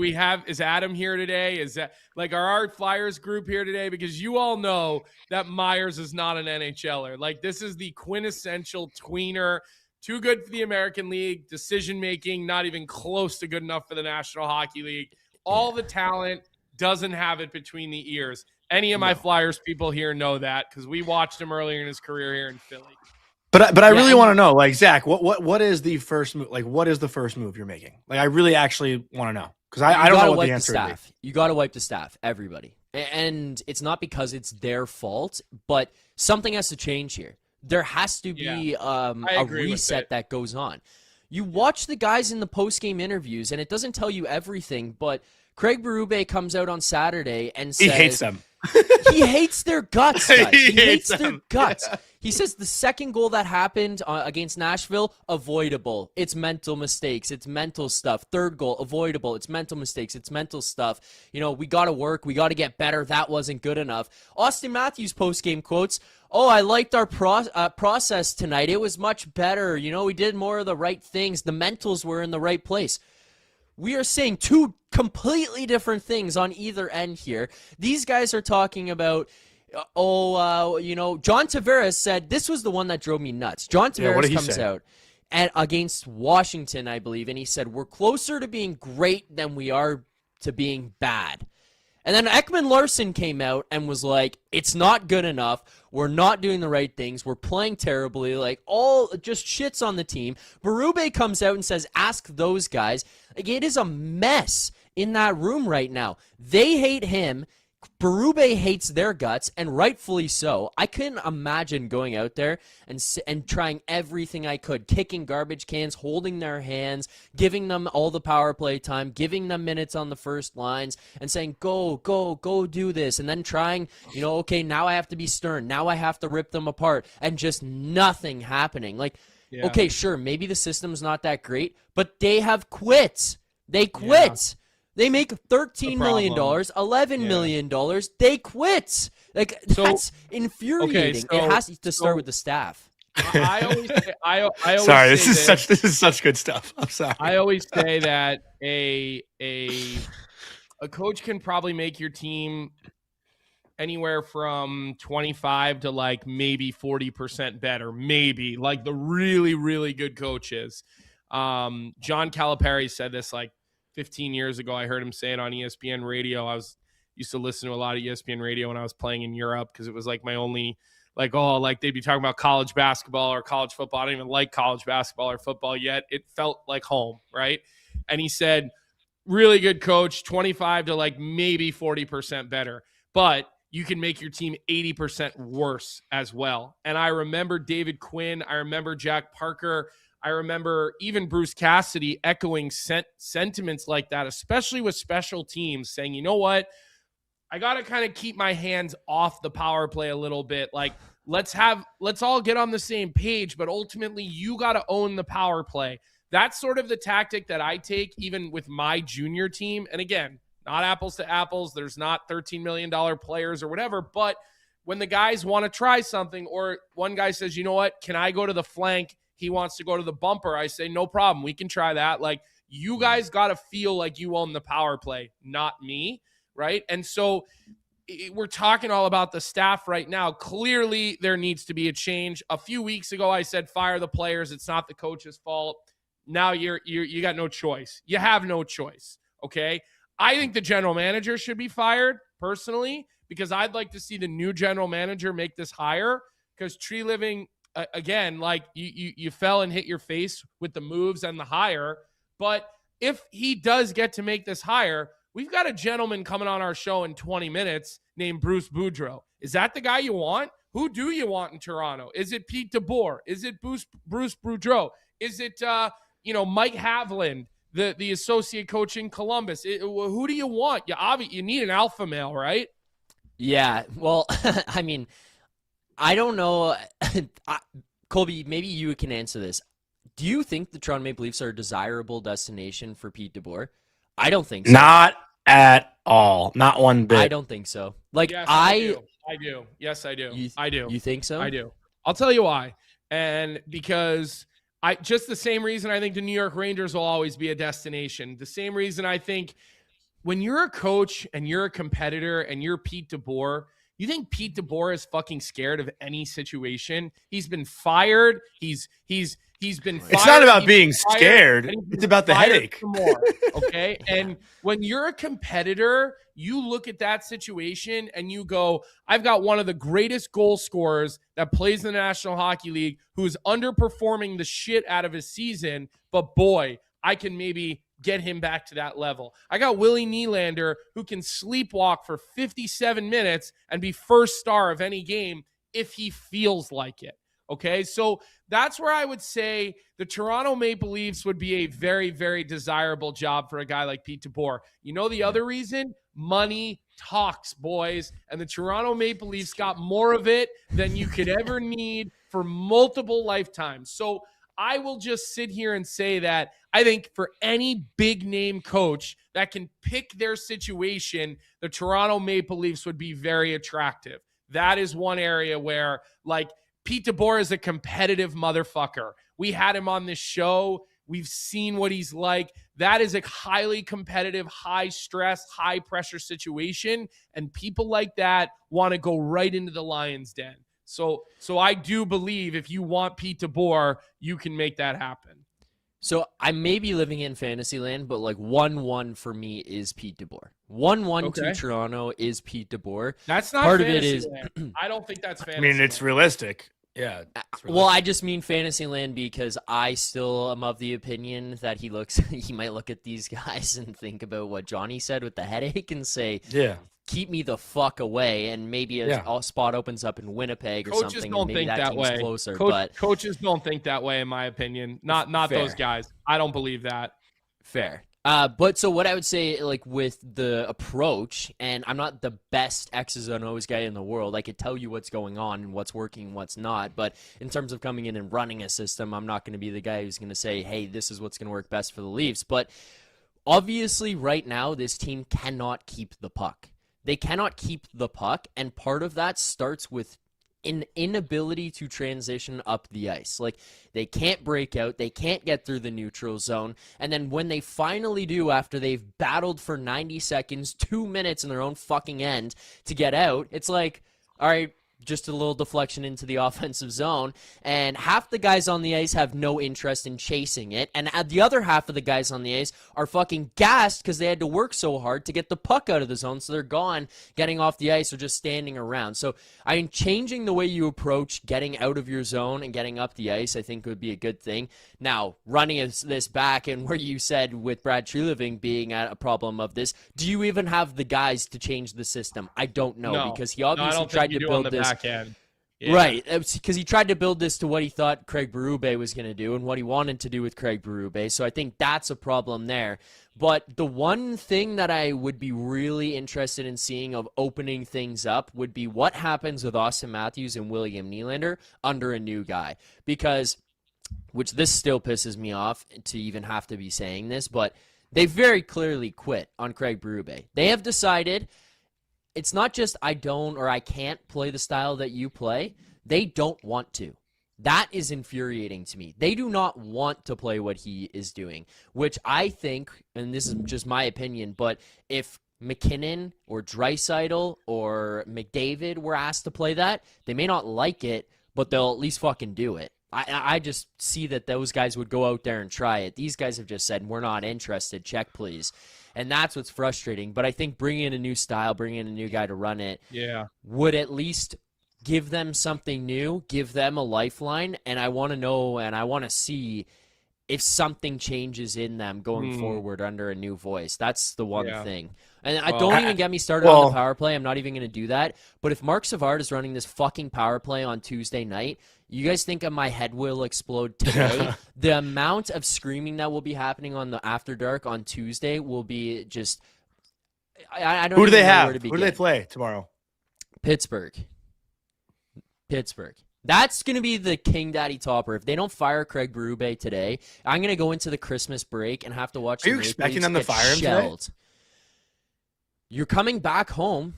Is Adam here today? Is that like our Flyers group here today? Because you all know that Myers is not an NHLer. Like, this is the quintessential tweener. Too good for the American League. Decision-making, not even close to good enough for the National Hockey League. All the talent, doesn't have it between the ears. Any of my Flyers people here know that because we watched him earlier in his career here in Philly. But I really want to know, like, Zach, what is the first move? Like, what is the first move you're making? Like, I really actually want to know because I don't know what the answer is. You got to wipe the staff, everybody. And it's not because it's their fault, but something has to change here. There has to be a reset that goes on. You watch the guys in the post-game interviews, and it doesn't tell you everything, but Craig Berube comes out on Saturday and says... He hates them. He hates their guts, guys. He hates their them. guts. He says the second goal that happened against Nashville, avoidable. It's mental mistakes. It's mental stuff. Third goal, avoidable. It's mental mistakes. It's mental stuff. You know, we got to work. We got to get better. That wasn't good enough. Austin Matthews post-game quotes, "Oh, I liked our process tonight. It was much better. You know, we did more of the right things. The mentals were in the right place." We are saying two completely different things on either end here. These guys are talking about, you know, John Tavares said, this was the one that drove me nuts. John Tavares comes out against Washington, I believe, and he said, we're closer to being great than we are to being bad. And then Ekman Larson came out and was like, it's not good enough. We're not doing the right things. We're playing terribly. Like, all just shits on the team. Berube comes out and says, ask those guys. Like, it is a mess in that room right now. They hate him. Berube hates their guts, and rightfully so. I couldn't imagine going out there and trying everything I could, kicking garbage cans, holding their hands, giving them all the power play time, giving them minutes on the first lines, and saying, go do this, and then trying, you know, okay, now I have to be stern. Now I have to rip them apart, and just nothing happening. Like, okay, sure, maybe the system's not that great, but they have quit. They quit. Yeah. They make $13 million, $11 million. They quit. Like, that's infuriating. Okay, it has to start with the staff. I always sorry, this is such good stuff. I'm sorry. I always say that a coach can probably make your team anywhere from 25 to like maybe 40% better, maybe, like the really, really good coaches. John Calipari said this like 15 years ago. I heard him say it on ESPN radio. I used to listen to a lot of ESPN radio when I was playing in Europe because it was like my only, like, they'd be talking about college basketball or college football. I don't even like college basketball or football yet. It felt like home, right? And he said, really good coach, 25 to like maybe 40% better, but you can make your team 80% worse as well. And I remember David Quinn. I remember Jack Parker. I remember even Bruce Cassidy echoing sentiments like that, especially with special teams, saying, you know what? I got to kind of keep my hands off the power play a little bit. Like, let's all get on the same page, but ultimately you got to own the power play. That's sort of the tactic that I take even with my junior team. And again, not apples to apples. There's not $13 million players or whatever, but when the guys want to try something, or one guy says, you know what, can I go to the flank? He wants to go to the bumper. I say, no problem. We can try that. Like, you guys got to feel like you own the power play, not me, right? And so we're talking all about the staff right now. Clearly, there needs to be a change. A few weeks ago, I said, fire the players. It's not the coach's fault. Now you got no choice. You have no choice, okay? I think the general manager should be fired, personally, because I'd like to see the new general manager make this hire, because Tree Living, again, like you fell and hit your face with the moves and the hire. But if he does get to make this hire, we've got a gentleman coming on our show in 20 minutes named Bruce Boudreau. Is that the guy you want? Who do you want in Toronto? Is it Pete DeBoer? Is it Bruce Boudreau? Is it Mike Havland, the associate coach in Columbus? Who do you want? You need an alpha male, right? Yeah, well, I mean, I don't know. Colby, maybe you can answer this. Do you think the Toronto Maple Leafs are a desirable destination for Pete DeBoer? I don't think so. Not at all. Not one bit. I don't think so. Like, yes, I do. Yes, I do. I do. You think so? I do. I'll tell you why. And because just the same reason I think the New York Rangers will always be a destination. The same reason I think when you're a coach and you're a competitor and you're Pete DeBoer, you think Pete DeBoer is fucking scared of any situation? He's been fired. He's been fired. It's not about being scared. It's about the headache. More, okay? And when you're a competitor, you look at that situation and you go, I've got one of the greatest goal scorers that plays in the National Hockey League who is underperforming the shit out of his season, but boy, I can maybe get him back to that level. I got William Nylander who can sleepwalk for 57 minutes and be first star of any game if he feels like it. Okay, so that's where I would say the Toronto Maple Leafs would be a very, very desirable job for a guy like Pete DeBoer. You know the other reason? Money talks, boys. And the Toronto Maple Leafs got more of it than you could ever need for multiple lifetimes. So I will just sit here and say that I think for any big name coach that can pick their situation, the Toronto Maple Leafs would be very attractive. That is one area where, like, Pete DeBoer is a competitive motherfucker. We had him on this show. We've seen what he's like. That is a highly competitive, high stress, high pressure situation. And people like that want to go right into the lion's den. So I do believe if you want Pete DeBoer, you can make that happen. So I may be living in fantasy land, but like 1-1 for me is Pete DeBoer. 1-1 to Toronto is Pete DeBoer. That's not part fantasy of it is. Land. I don't think that's fantasy. I mean, it's realistic. Yeah. Well, I just mean fantasy land because I still am of the opinion that he might look at these guys and think about what Johnny said with the headache and say, yeah, keep me the fuck away, and maybe a spot opens up in Winnipeg or coaches something, don't and maybe think that team's way. Closer. But coaches don't think that way, in my opinion. Not those guys. I don't believe that. Fair. But so what I would say, like, with the approach, and I'm not the best X's and O's guy in the world. I could tell you what's going on and what's working and what's not. But in terms of coming in and running a system, I'm not going to be the guy who's going to say, hey, this is what's going to work best for the Leafs. But obviously right now, this team cannot keep the puck. They cannot keep the puck, and part of that starts with an inability to transition up the ice. Like, they can't break out, they can't get through the neutral zone, and then when they finally do, after they've battled for 90 seconds, 2 minutes in their own fucking end to get out, it's like, all right, just a little deflection into the offensive zone, and half the guys on the ice have no interest in chasing it, and the other half of the guys on the ice are fucking gassed because they had to work so hard to get the puck out of the zone, so they're gone, getting off the ice or just standing around. So, I mean, changing the way you approach getting out of your zone and getting up the ice, I think would be a good thing. Now, running this back, and where you said with Brad Treliving being at a problem of this, do you even have the guys to change the system? I don't know, because he obviously tried to build this. Yeah. Right, because he tried to build this to what he thought Craig Berube was going to do and what he wanted to do with Craig Berube. So I think that's a problem there. But the one thing that I would be really interested in seeing of opening things up would be what happens with Austin Matthews and William Nylander under a new guy. Because, which this still pisses me off to even have to be saying this, but they very clearly quit on Craig Berube. They have decided it's not just I don't or I can't play the style that you play. They don't want to. That is infuriating to me. They do not want to play what he is doing, which I think, and this is just my opinion, but if MacKinnon or Draisaitl or McDavid were asked to play that, they may not like it, but they'll at least fucking do it. I just see that those guys would go out there and try it. These guys have just said, we're not interested, check please. And that's what's frustrating. But I think bringing in a new style, bringing in a new guy to run it would at least give them something new, give them a lifeline, and I want to know and I want to see if something changes in them going forward under a new voice. That's the one thing. And I don't even get me started on the power play. I'm not even going to do that. But if Mark Savard is running this fucking power play on Tuesday night, you guys think my head will explode today? The amount of screaming that will be happening on the After Dark on Tuesday will be just... I don't Who do they even know have? where to begin. Who do they play tomorrow? Pittsburgh. That's going to be the King Daddy topper. If they don't fire Craig Berube today, I'm going to go into the Christmas break and have to watch Are you expecting them to fire him today? You're coming back home.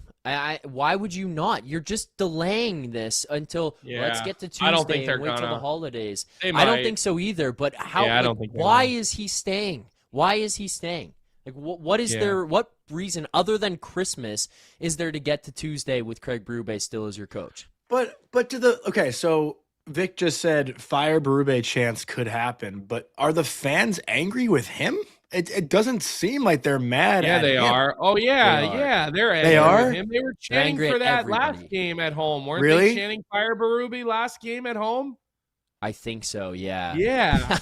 Why would you not? You're just delaying this until let's get to Tuesday I don't think they're and wait till gonna. the holidays. I don't think so either, but how? Yeah, I don't think why is he staying? Why is he staying? Like, what is there? What reason other than Christmas is there to get to Tuesday with Craig Berube still as your coach? But so Vic just said fire Berube chance could happen, but are the fans angry with him? It doesn't seem like they're mad at him. They are. Oh, yeah, they're angry They are? with him. They were chanting for that last game at home. Weren't they chanting fire Berube last game at home? I think so, yeah. Yeah.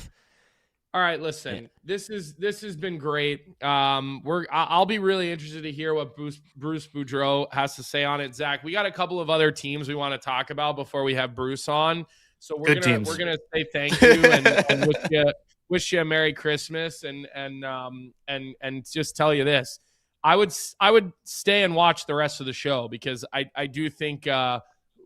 All right, listen. This has been great. I'll be really interested to hear what Bruce Boudreau has to say on it. Zach, we got a couple of other teams we want to talk about before we have Bruce on. So we're gonna say thank you and wish you a Merry Christmas and just tell you this. I would stay and watch the rest of the show because I do think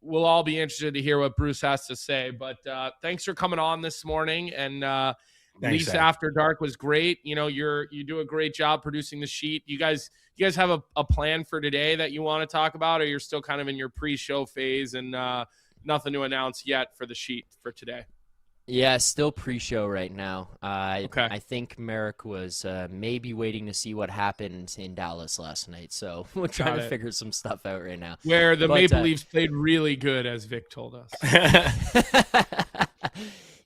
we'll all be interested to hear what Bruce has to say. But thanks for coming on this morning and. Leafs After Dark was great. You know, you do a great job producing the sheet. You guys have a plan for today that you want to talk about, or you're still kind of in your pre-show phase and nothing to announce yet for the sheet for today? Yeah, still pre-show right now. Okay. I think Merrick was maybe waiting to see what happened in Dallas last night, so we're trying to figure some stuff out right now. Where the Maple Leafs played really good, as Vic told us.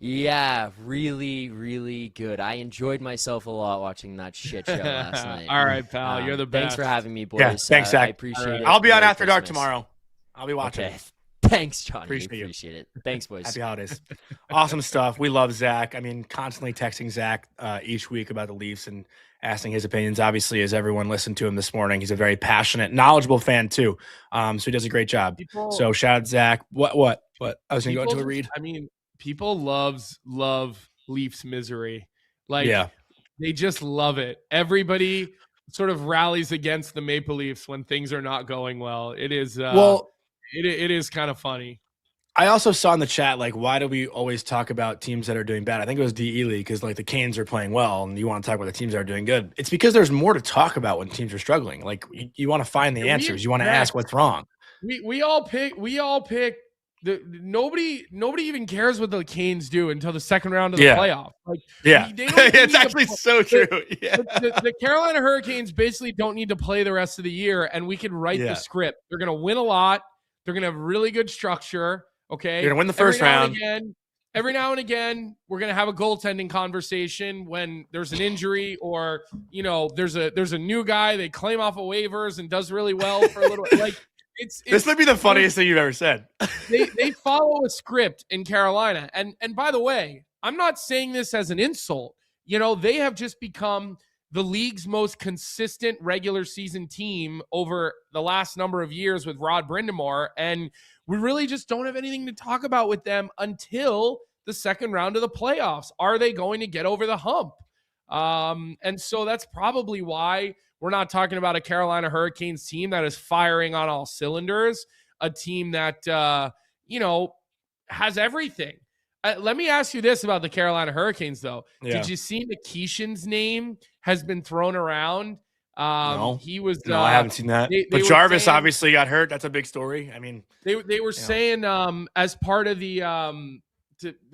Yeah, really, really good. I enjoyed myself a lot watching that shit show last night. All right, pal. You're the best. Thanks for having me, boys. Yeah, thanks, Zach. I appreciate it. I'll be on Merry After Dark Christmas. tomorrow. I'll be watching. Okay. Thanks, Johnny. Appreciate it. Thanks, boys. Happy holidays. Awesome stuff. We love Zach. I mean, constantly texting Zach each week about the Leafs and asking his opinions. Obviously, as everyone listened to him this morning, he's a very passionate, knowledgeable fan too. So he does a great job. So shout out Zach. What? I was going to go into a read. I mean, people love Leafs misery. They just love it. Everybody sort of rallies against the Maple Leafs when things are not going well. It is it is kind of funny. I also saw in the chat, why do we always talk about teams that are doing bad? I think it was D. Ely because the Canes are playing well and you want to talk about the teams that are doing good. It's because there's more to talk about when teams are struggling. You want to find the answers. You want to ask what's wrong. We all pick nobody even cares what the Canes do until the second round of the playoff. It's actually so true. The Carolina Hurricanes basically don't need to play the rest of the year, and we can write the script. They're going to win a lot. They're going to have really good structure. Okay, you're going to win the first round. Every now and again, we're going to have a goaltending conversation when there's an injury or there's a new guy they claim off of waivers and does really well for a little. This might be the funniest thing you've ever said. They follow a script in Carolina. And by the way, I'm not saying this as an insult. They have just become the league's most consistent regular season team over the last number of years with Rod Brind'Amour, and we really just don't have anything to talk about with them until the second round of the playoffs. Are they going to get over the hump? And so that's probably why we're not talking about a Carolina Hurricanes team that is firing on all cylinders, a team that, has everything. Let me ask you this about the Carolina Hurricanes, though. Yeah. Did you see McKeession's name has been thrown around? No, he was. No, I haven't seen that. But Jarvis obviously got hurt. That's a big story. I mean, they were saying as part of the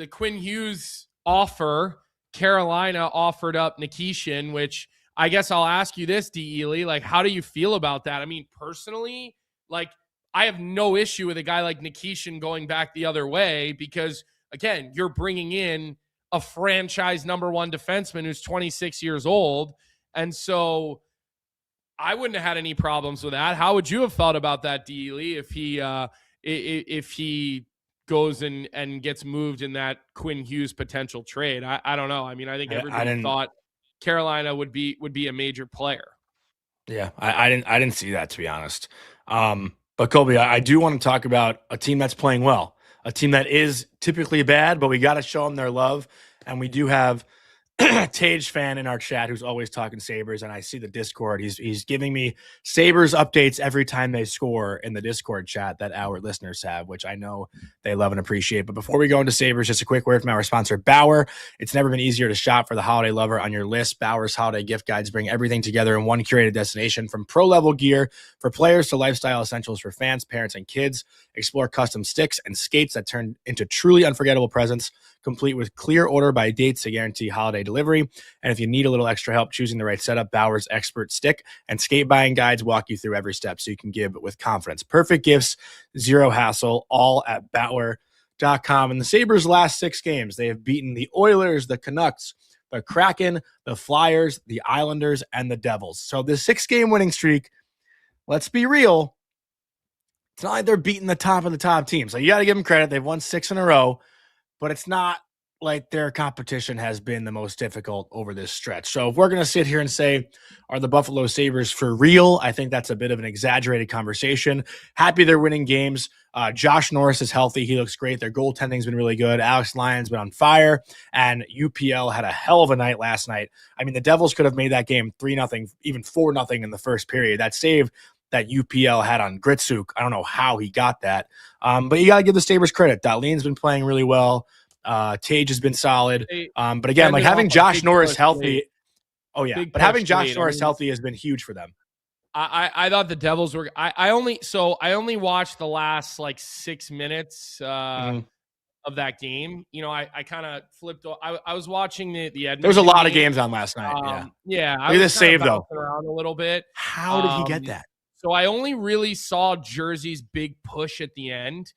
Quinn Hughes offer, Carolina offered up Nikishin, which I guess I'll ask you this, D. Ely, like, how do you feel about that? I mean, personally, like, I have no issue with a guy like Nikishin going back the other way because, again, you're bringing in a franchise number one defenseman who's 26 years old. And so I wouldn't have had any problems with that. How would you have felt about that, D. Ely, if he goes and gets moved in that Quinn Hughes potential trade? I don't know. I mean, I think everybody thought Carolina would be a major player. Yeah, I didn't see that, to be honest. But Colby, I do want to talk about a team that's playing well, a team that is typically bad, but we got to show them their love. And we do have Tage fan in our chat who's always talking Sabres, and I see the Discord. He's giving me Sabres updates every time they score in the Discord chat that our listeners have, which I know they love and appreciate. But before we go into Sabres, just a quick word from our sponsor, Bauer. It's never been easier to shop for the holiday lover on your list. Bauer's holiday gift guides bring everything together in one curated destination, from pro-level gear for players to lifestyle essentials for fans, parents, and kids. Explore custom sticks and skates that turn into truly unforgettable presents, complete with clear order by dates to guarantee holiday delivery. And if you need a little extra help choosing the right setup, Bauer's expert stick and skate buying guides walk you through every step so you can give with confidence. Perfect gifts, zero hassle, all at Bauer.com. In the Sabres' last 6 games, they have beaten the Oilers, the Canucks, the Kraken, the Flyers, the Islanders, and the Devils. So this 6-game winning streak, let's be real, it's not like they're beating the top of the top teams. So you got to give them credit. They've won 6 in a row. But it's not like their competition has been the most difficult over this stretch. So if we're going to sit here and say, are the Buffalo Sabres for real? I think that's a bit of an exaggerated conversation. Happy they're winning games. Josh Norris is healthy. He looks great. Their goaltending's been really good. Alex Lyon's been on fire. And UPL had a hell of a night last night. I mean, the Devils could have made that game 3-0, even 4-0 in the first period. That save that UPL had on Gritsuk, I don't know how he got that. But you got to give the Sabres credit. Dahlin's been playing really well. Tage has been solid. But again, like having Josh Norris healthy. Oh, yeah. But having Josh Norris healthy has been huge for them. I thought the Devils were – I only watched the last, 6 minutes of that game. You know, I kind of flipped – I was watching the Edmonton. There was a lot of games on last night. Yeah. Look at this save, though. Around a little bit. How did he get that? So I only really saw Jersey's big push at the end.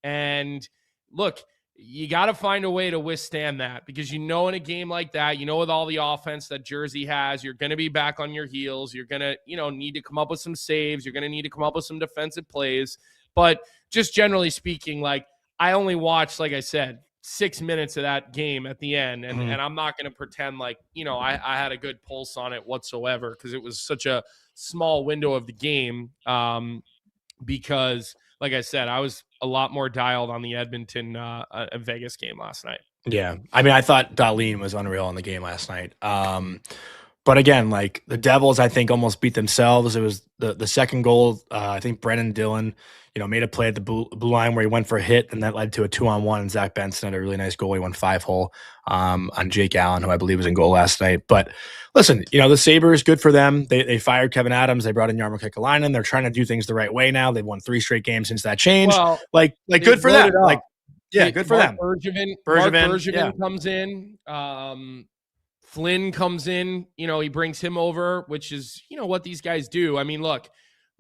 And look, you got to find a way to withstand that because in a game like that, with all the offense that Jersey has, you're going to be back on your heels. You're going to, need to come up with some saves. You're going to need to come up with some defensive plays. But just generally speaking, I only watched, like I said, 6 minutes of that game at the end. And, and I'm not going to pretend I had a good pulse on it whatsoever because it was such a small window of the game because, like I said, I was a lot more dialed on the Edmonton Vegas game last night. Yeah. I mean, I thought Dahlin was unreal in the game last night. But again, the Devils, I think, almost beat themselves. It was the second goal. I think Brennan Dillon, made a play at the blue line where he went for a hit, and that led to a 2-on-1. And Zach Benson had a really nice goal. He won 5-hole on Jake Allen, who I believe was in goal last night. But listen, the Sabres, good for them. They fired Kevin Adams. They brought in Jarmo Kekäläinen. They're trying to do things the right way now. They've won 3 straight games since that change. Well, good for them. Good for them. Bergevin comes in. Flynn comes in, he brings him over, which is, what these guys do. I mean, look,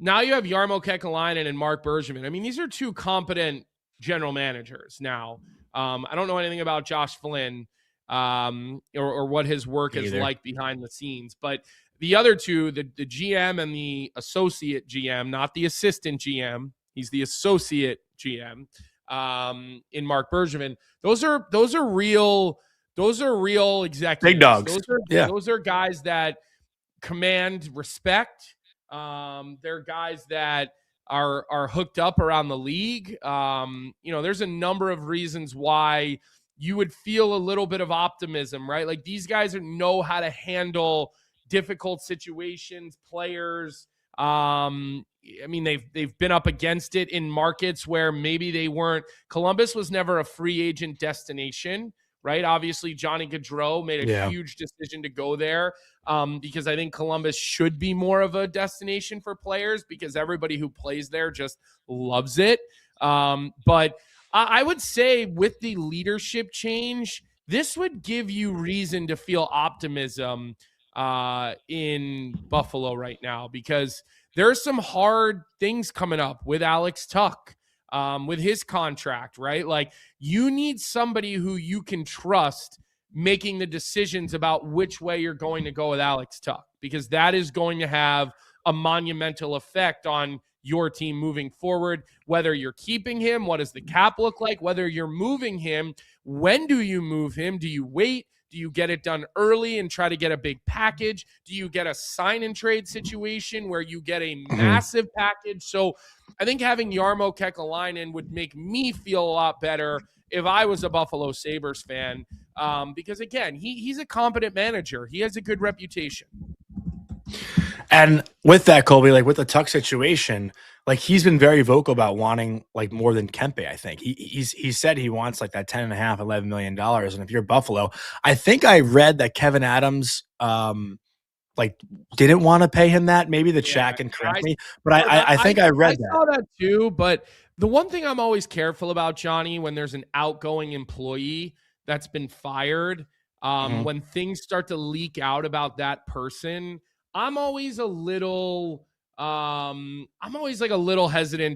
now you have Jarmo Kekäläinen and Mark Bergevin. I mean, these are 2 competent general managers now. I don't know anything about Josh Flynn or what his work is like behind the scenes, but the other 2, the GM and the associate GM, not the assistant GM, he's the associate GM in Mark Bergevin. Those are real executives. Big dogs. Those are guys that command respect. They're guys that are hooked up around the league. There's a number of reasons why you would feel a little bit of optimism, right? Like these guys know how to handle difficult situations, players. They've been up against it in markets where maybe they weren't. Columbus was never a free agent destination, right? Obviously, Johnny Gaudreau made a huge decision to go there because I think Columbus should be more of a destination for players because everybody who plays there just loves it. But I would say with the leadership change, this would give you reason to feel optimism in Buffalo right now because there are some hard things coming up with Alex Tuch, with his contract, right? Like you need somebody who you can trust making the decisions about which way you're going to go with Alex Tuch because that is going to have a monumental effect on your team moving forward, whether you're keeping him, what does the cap look like, whether you're moving him, when do you move him? Do you wait? Do you get it done early and try to get a big package? Do you get a sign and trade situation where you get a massive package? So I think having Jarmo Kekäläinen would make me feel a lot better if I was a Buffalo Sabres fan because, again, he's a competent manager. He has a good reputation. And with that, Colby, like with the Tuch situation, like he's been very vocal about wanting like more than Kempe. I think he said he wants like that $10.5, $11 million. And if you're Buffalo, I think I read that Kevin Adams didn't want to pay him that. Maybe the chat can correct me, but I think I read that. I saw that too. But the one thing I'm always careful about, Johnny, when there's an outgoing employee that's been fired, when things start to leak out about that person, I'm always a little hesitant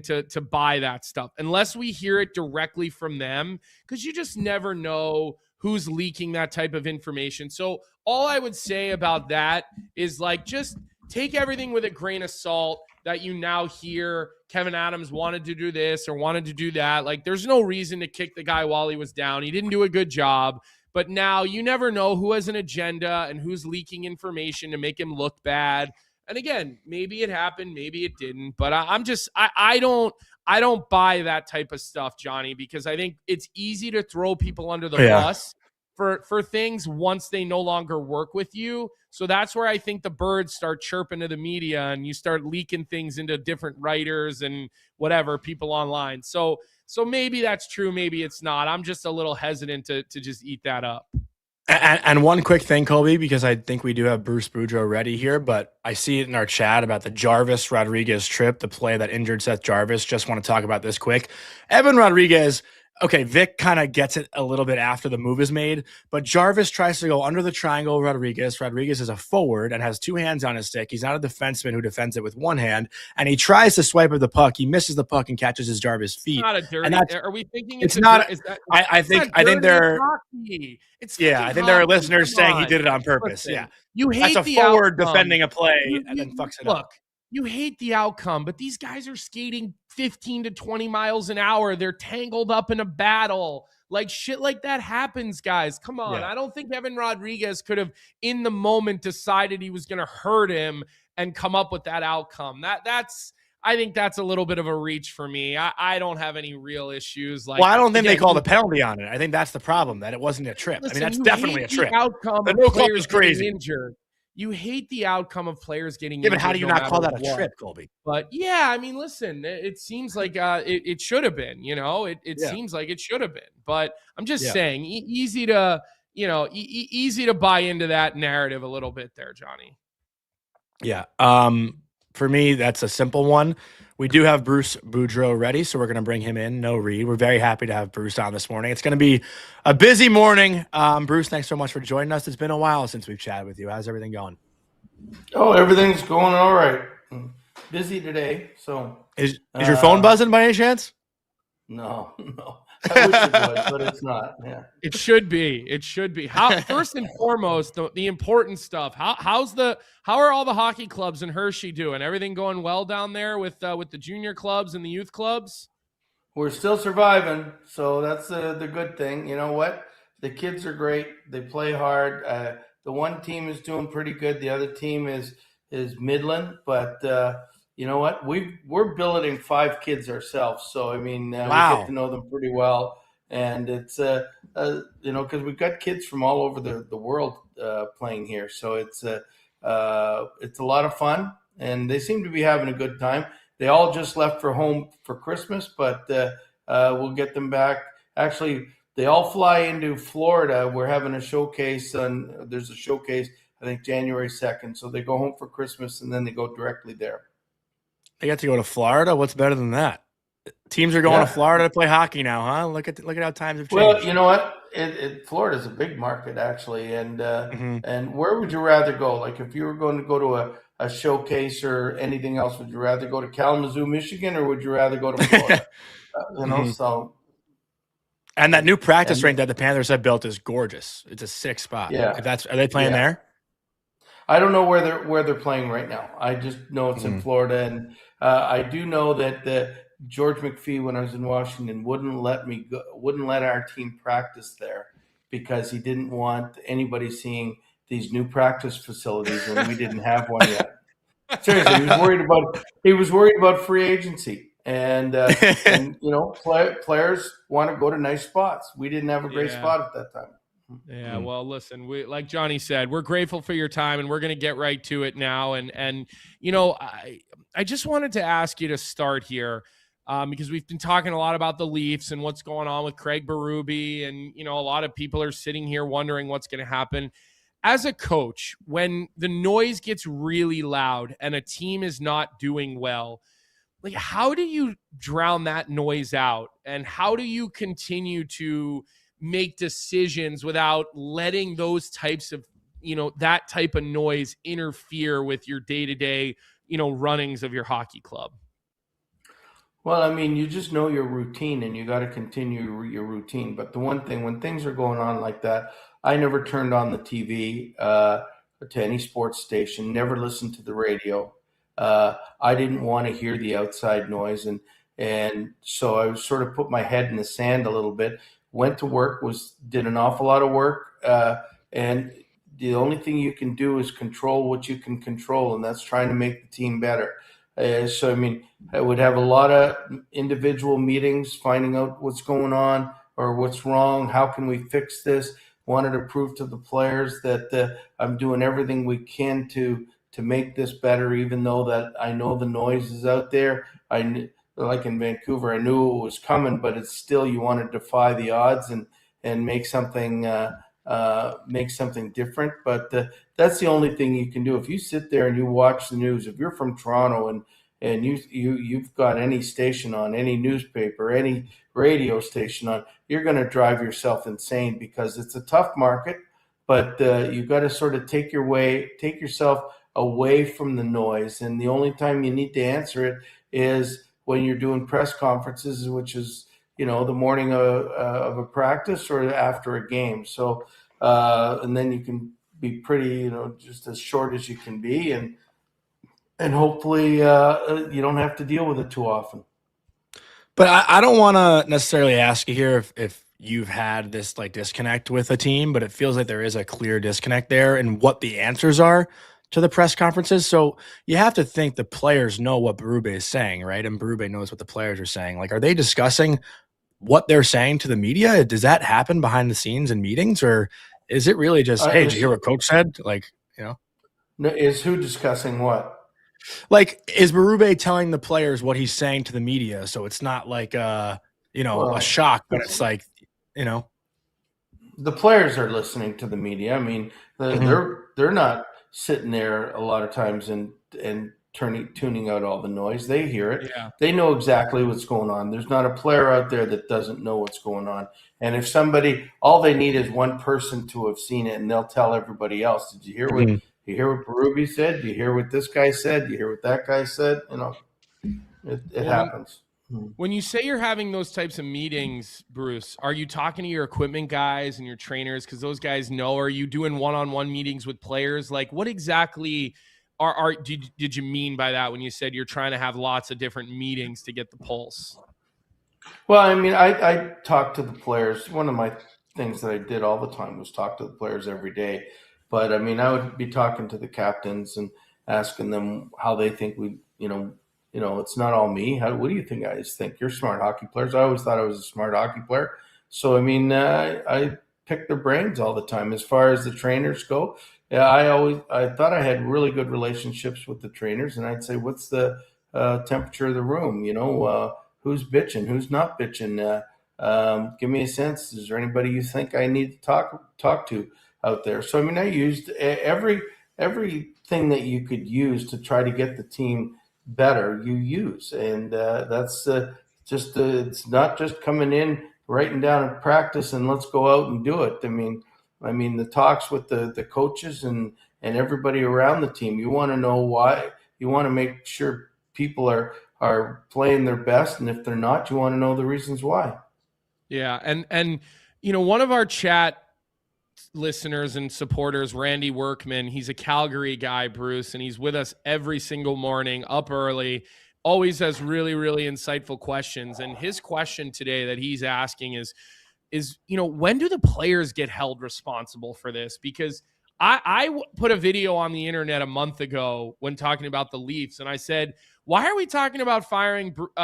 to buy that stuff unless we hear it directly from them because you just never know who's leaking that type of information. So all I would say about that is like just take everything with a grain of salt that you now hear Kevin Adams wanted to do this or wanted to do that. Like there's no reason to kick the guy while he was down. He didn't do a good job. But now you never know who has an agenda and who's leaking information to make him look bad. And again, maybe it happened, maybe it didn't. But I don't buy that type of stuff, Johnny, because I think it's easy to throw people under the bus for things once they no longer work with you. So that's where I think the birds start chirping to the media and you start leaking things into different writers and whatever, people online. So maybe that's true, maybe it's not. I'm just a little hesitant to just eat that up. And one quick thing, Colby, because I think we do have Bruce Boudreau ready here, but I see it in our chat about the Jarvis Rodriguez trip, the play that injured Seth Jarvis. Just want to talk about this quick. Evan Rodriguez, okay, Vic kind of gets it a little bit after the move is made, but Jarvis tries to go under the triangle of Rodriguez. Rodriguez is a forward and has two hands on his stick. He's not a defenseman who defends it with one hand, and he tries to swipe at the puck. He misses the puck and catches his Jarvis feet. It's not a dirty. Are we thinking it's not? I think there. It's I think there are listeners saying he did it on purpose. Listen, yeah, you hate that's a the forward outcome. defending a play and then fucks it up. Look, you hate the outcome, but these guys are skating 15 to 20 miles an hour. They're tangled up in a battle. Like shit like that happens, guys. Come on. Yeah. I don't think Evan Rodriguez could have in the moment decided he was going to hurt him and come up with that outcome. I think that's a little bit of a reach for me. I don't have any real issues. Like, well, I don't think they called a penalty on it. I think that's the problem, that it wasn't a trip. Listen, that's definitely a trip. The no call is crazy. Injured. You hate the outcome of players getting injured. Yeah, but how do you not call that a trip, Colby? But yeah, listen, it seems like it should have been. It seems like it should have been. But I'm just saying, easy to buy into that narrative a little bit there, Johnny. Yeah. For me, that's a simple one. We do have Bruce Boudreau ready, so we're going to bring him in. No read. We're very happy to have Bruce on this morning. It's going to be a busy morning. Bruce, thanks so much for joining us. It's been a while since we've chatted with you. How's everything going? Oh, everything's going all right. Busy today. So is your phone buzzing by any chance? No. I wish it was, but it's not. Yeah. It should be. First and foremost, the important stuff. How are all the hockey clubs in Hershey doing? Everything going well down there with the junior clubs and the youth clubs? We're still surviving, so that's the good thing. You know what? The kids are great. They play hard. the one team is doing pretty good. The other team is Midland, but you know what? We're billeting 5 kids ourselves, so I mean, we get to know them pretty well, and it's because we've got kids from all over the world playing here, so it's a lot of fun, and they seem to be having a good time. They all just left for home for Christmas, but we'll get them back. Actually, they all fly into Florida. We're having a showcase there's a showcase, I think January 2nd. So they go home for Christmas and then they go directly there. They get to go to Florida? What's better than that? Teams are going to Florida to play hockey now, huh? Look at how times have changed. Well, you know what? Florida's a big market, actually. And and where would you rather go? Like if you were going to go to a showcase or anything else, would you rather go to Kalamazoo, Michigan, or would you rather go to Florida? So... And that new practice rink that the Panthers have built is gorgeous. It's a sick spot. Yeah. Are they playing there? I don't know where they're playing right now. I just know it's in Florida, and I do know that George McPhee, when I was in Washington, wouldn't let our team practice there because he didn't want anybody seeing these new practice facilities when we didn't have one yet. Seriously, he was worried about free agency. And players want to go to nice spots. We didn't have a great spot at that time. Yeah, well, listen, like Johnny said, we're grateful for your time, and we're going to get right to it now. And I just wanted to ask you to start here because we've been talking a lot about the Leafs and what's going on with Craig Berube, and a lot of people are sitting here wondering what's going to happen. As a coach, when the noise gets really loud and a team is not doing well, like, how do you drown that noise out? And how do you continue to make decisions without letting those types of, that type of noise interfere with your day-to-day, runnings of your hockey club? Well, I mean, you just know your routine and you got to continue your routine. But the one thing, when things are going on like that, I never turned on the TV to any sports station, never listened to the radio. I didn't want to hear the outside noise, and so I sort of put my head in the sand a little bit. Went to work, did an awful lot of work, and the only thing you can do is control what you can control, and that's trying to make the team better. So I mean, I would have a lot of individual meetings, finding out what's going on or what's wrong. How can we fix this? Wanted to prove to the players that I'm doing everything we can to make this better, even though that I know the noise is out there. Like in Vancouver, I knew it was coming, but it's still, you want to defy the odds and make something different. But that's the only thing you can do. If you sit there and you watch the news, if you're from Toronto and you've got any station on, any newspaper, any radio station on, you're going to drive yourself insane because it's a tough market. But you've got to sort of take yourself away from the noise, and the only time you need to answer it is when you're doing press conferences, which is the morning of a practice or after a game. So and then you can be pretty just as short as you can be, and hopefully you don't have to deal with it too often. But I don't want to necessarily ask you here if you've had this like disconnect with a team, but it feels like there is a clear disconnect there and what the answers are to the press conferences. So you have to think the players know what Berube is saying, right? And Berube knows what the players are saying. Like, are they discussing what they're saying to the media? Does that happen behind the scenes in meetings, or is it really just, hey, did you hear what coach said? Like, No, is who discussing what? Like, is Berube telling the players what he's saying to the media? So it's not like, a shock, but it's like, the players are listening to the media. I mean, they're not sitting there a lot of times and tuning out all the noise. They hear it. Yeah. They know exactly what's going on. There's not a player out there that doesn't know what's going on. And if all they need is one person to have seen it, and they'll tell everybody else. Did you hear what you hear what Berube said? Do you hear what this guy said? Do you hear what that guy said? It happens. When you say you're having those types of meetings, Bruce, are you talking to your equipment guys and your trainers because those guys know? Are you doing one-on-one meetings with players? Like, what exactly did you mean by that when you said you're trying to have lots of different meetings to get the pulse? Well, I mean, I talk to the players. One of my things that I did all the time was talk to the players every day. But I mean, I would be talking to the captains and asking them how they think it's not all me. What do you think guys think? You're smart hockey players. I always thought I was a smart hockey player. So, I mean, I pick their brains all the time. As far as the trainers go, yeah, I thought I had really good relationships with the trainers, and I'd say, what's the temperature of the room? Who's bitching? Who's not bitching? Give me a sense. Is there anybody you think I need to talk to out there? So, I mean, I used everything that you could use to try to get the team better. You use, and that's it's not just coming in, writing down a practice, and let's go out and do it. I mean, the talks with the coaches and everybody around the team. You want to know why. You want to make sure people are playing their best, and if they're not, you want to know the reasons why. Yeah, and one of our chat listeners and supporters, Randy Workman, he's a Calgary guy, Bruce, and he's with us every single morning, up early, always has really, really insightful questions. And his question today that he's asking is when do the players get held responsible for this? Because I put a video on the internet a month ago when talking about the Leafs, and I said, why are we talking about firing Craig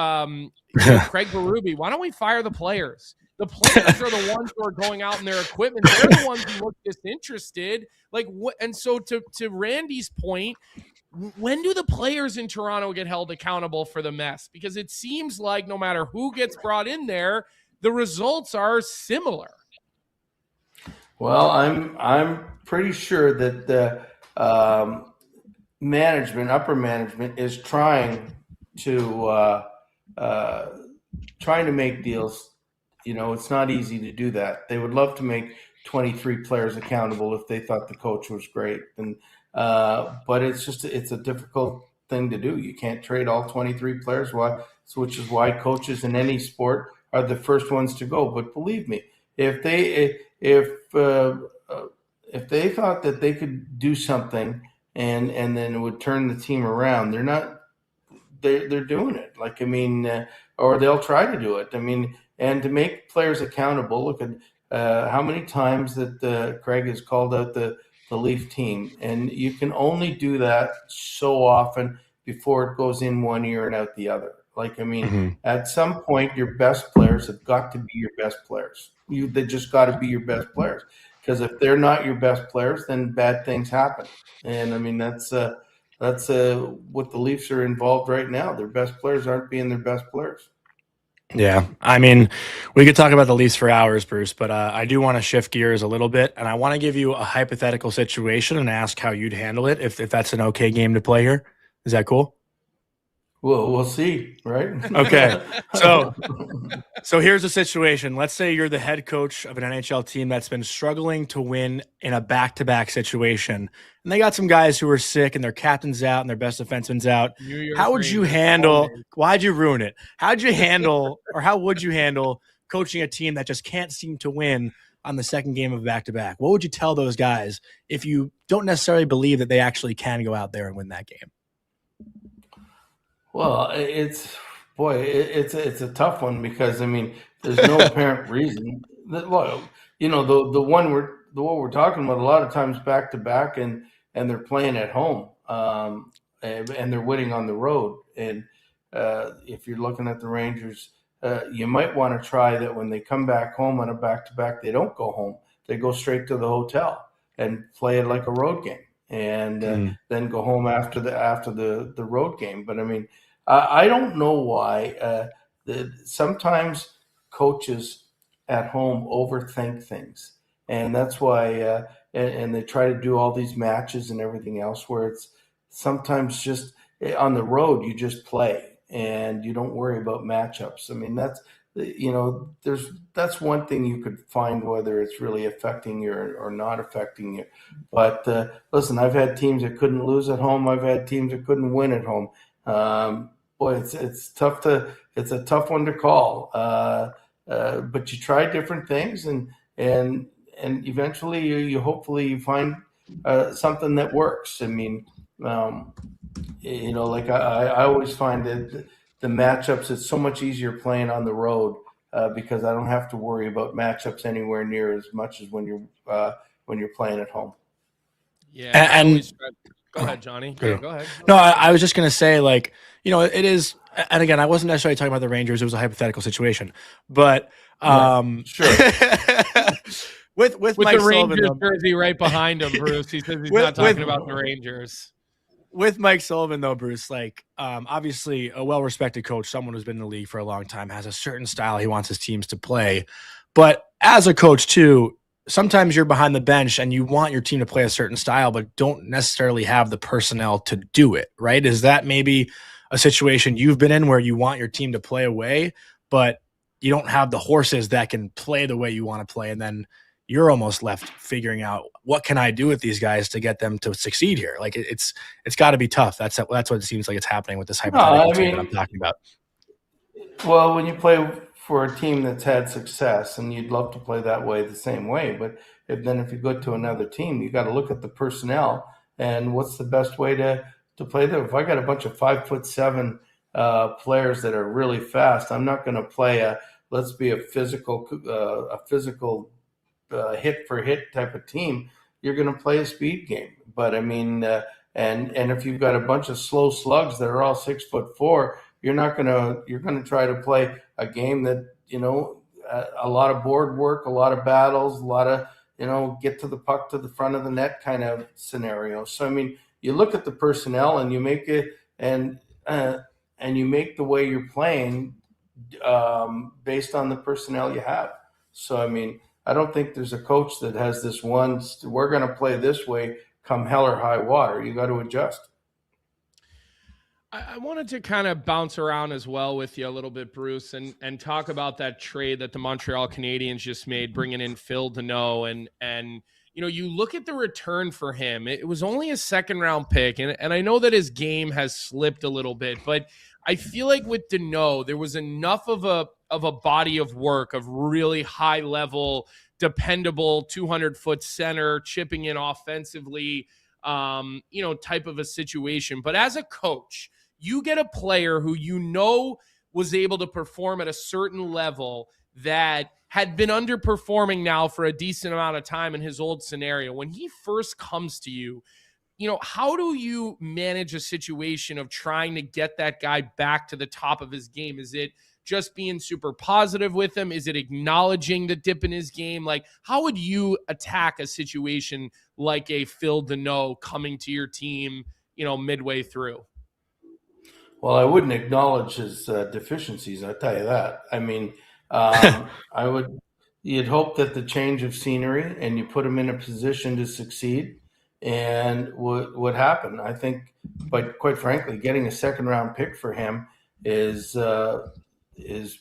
Berube? Why don't we fire the players? The players are the ones who are going out in their equipment. They're the ones who look disinterested. Like what? And so to Randy's point, when do the players in Toronto get held accountable for the mess? Because it seems like no matter who gets brought in there, the results are similar. Well, I'm pretty sure that the upper management, is trying to make deals. It's not easy to do that. They would love to make 23 players accountable if they thought the coach was great, but it's a difficult thing to do. You can't trade all 23 players. Which is why coaches in any sport are the first ones to go. But believe me, if they thought that they could do something and then it would turn the team around, they're doing it. Or they'll try to do it. And to make players accountable, look at how many times that Craig has called out the Leaf team, and you can only do that so often before it goes in one ear and out the other. At some point, your best players have got to be your best players. They just got to be your best players, because if they're not your best players, then bad things happen. And that's what the Leafs are involved right now. Their best players aren't being their best players. Yeah, we could talk about the Leafs for hours, Bruce, but I do want to shift gears a little bit, and I want to give you a hypothetical situation and ask how you'd handle it if that's an okay game to play here. Is that cool? Well, we'll see, right? Okay. So here's the situation. Let's say you're the head coach of an NHL team that's been struggling to win in a back-to-back situation, and they got some guys who are sick, and their captain's out, and their best defenseman's out. How would you handle – why'd you ruin it? How'd you handle – or how would you handle coaching a team that just can't seem to win on the second game of back-to-back? What would you tell those guys if you don't necessarily believe that they actually can go out there and win that game? Well, it's a tough one, because there's no apparent reason. The one we're talking about, a lot of times back to back, and they're playing at home, and they're winning on the road. And if you're looking at the Rangers, you might want to try that when they come back home on a back to back, they don't go home; they go straight to the hotel and play it like a road game, and then go home after the road game. But I don't know why sometimes coaches at home overthink things, and that's why and they try to do all these matches and everything else, where it's sometimes just on the road you just play and you don't worry about matchups. That's one thing you could find, whether it's really affecting you or not affecting you. But listen, I've had teams that couldn't lose at home. I've had teams that couldn't win at home. It's tough it's a tough one to call. But you try different things, and eventually you hopefully find something that works. I always find that the matchups, it's so much easier playing on the road, because I don't have to worry about matchups anywhere near as much as when you're playing at home. Yeah, And go ahead, Johnny. Yeah. Go ahead. No, I was just going to say, like, it is, and again, I wasn't necessarily talking about the Rangers. It was a hypothetical situation, but Sure. with With Mike the Sullivan, Rangers though, jersey right behind him, Bruce. He says he's With- not talking with- about the Rangers. with Mike Sullivan, though, Bruce, like, obviously a well-respected coach, someone who's been in the league for a long time, has a certain style he wants his teams to play. But as a coach, too, sometimes you're behind the bench and you want your team to play a certain style, but don't necessarily have the personnel to do it, right? Is that maybe a situation you've been in where you want your team to play away, but you don't have the horses that can play the way you want to play, and then you're almost left figuring out, what can I do with these guys to get them to succeed here? Like, it's got to be tough. That's what it seems like it's happening with this hypothetical team that I'm talking about. Well, when you play for a team that's had success, and you'd love to play that way the same way, but if you go to another team, you got to look at the personnel and what's the best way to play them. If I got a bunch of 5'7" players that are really fast, I'm not going to play let's be a physical hit for hit type of team. You're going to play a speed game. But I mean, and if you've got a bunch of slow slugs that are all 6'4", you're going to try to play a game that, a lot of board work, a lot of battles, a lot of, get to the puck to the front of the net kind of scenario. So, I mean, you look at the personnel and you make it, and you make the way you're playing based on the personnel you have. So, I mean, I don't think there's a coach that has this one, we're going to play this way come hell or high water. You got to adjust. I wanted to kind of bounce around as well with you a little bit, Bruce, and talk about that trade that the Montreal Canadiens just made, bringing in Phil Deneau. And you look at the return for him. It was only a second-round pick, and I know that his game has slipped a little bit, but I feel like with Deneau, there was enough of a body of work of really high-level, dependable 200-foot center, chipping in offensively, type of a situation. But as a coach, you get a player who was able to perform at a certain level that had been underperforming now for a decent amount of time in his old scenario. When he first comes to you, how do you manage a situation of trying to get that guy back to the top of his game? Is it just being super positive with him? Is it acknowledging the dip in his game? Like, how would you attack a situation like a Phil Deneau coming to your team, midway through? Well, I wouldn't acknowledge his deficiencies, I'll tell you that. I mean, you'd hope that the change of scenery and you put him in a position to succeed and would happen. I think, but quite frankly, getting a second round pick for him is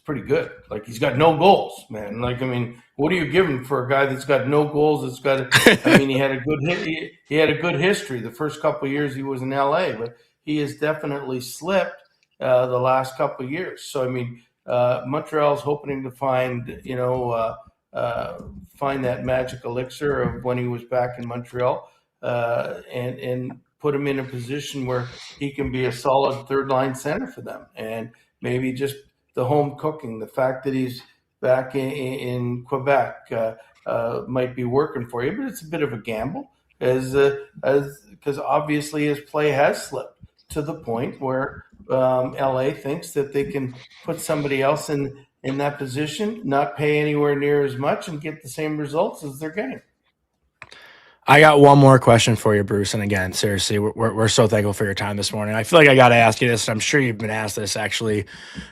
pretty good. Like, he's got no goals, man. Like, I mean, what do you give him for a guy that's got no goals? He had a good hit. He had a good history the first couple of years he was in LA, but he has definitely slipped the last couple of years. So, I mean, Montreal's hoping to find that magic elixir of when he was back in Montreal, and put him in a position where he can be a solid third line center for them. And maybe just the home cooking, the fact that he's back in Quebec might be working for you, but it's a bit of a gamble because obviously his play has slipped to the point where LA thinks that they can put somebody else in that position, not pay anywhere near as much, and get the same results as they're getting. I got one more question for you, Bruce. And again, seriously, we're so thankful for your time this morning. I feel like I got to ask you this. I'm sure you've been asked this actually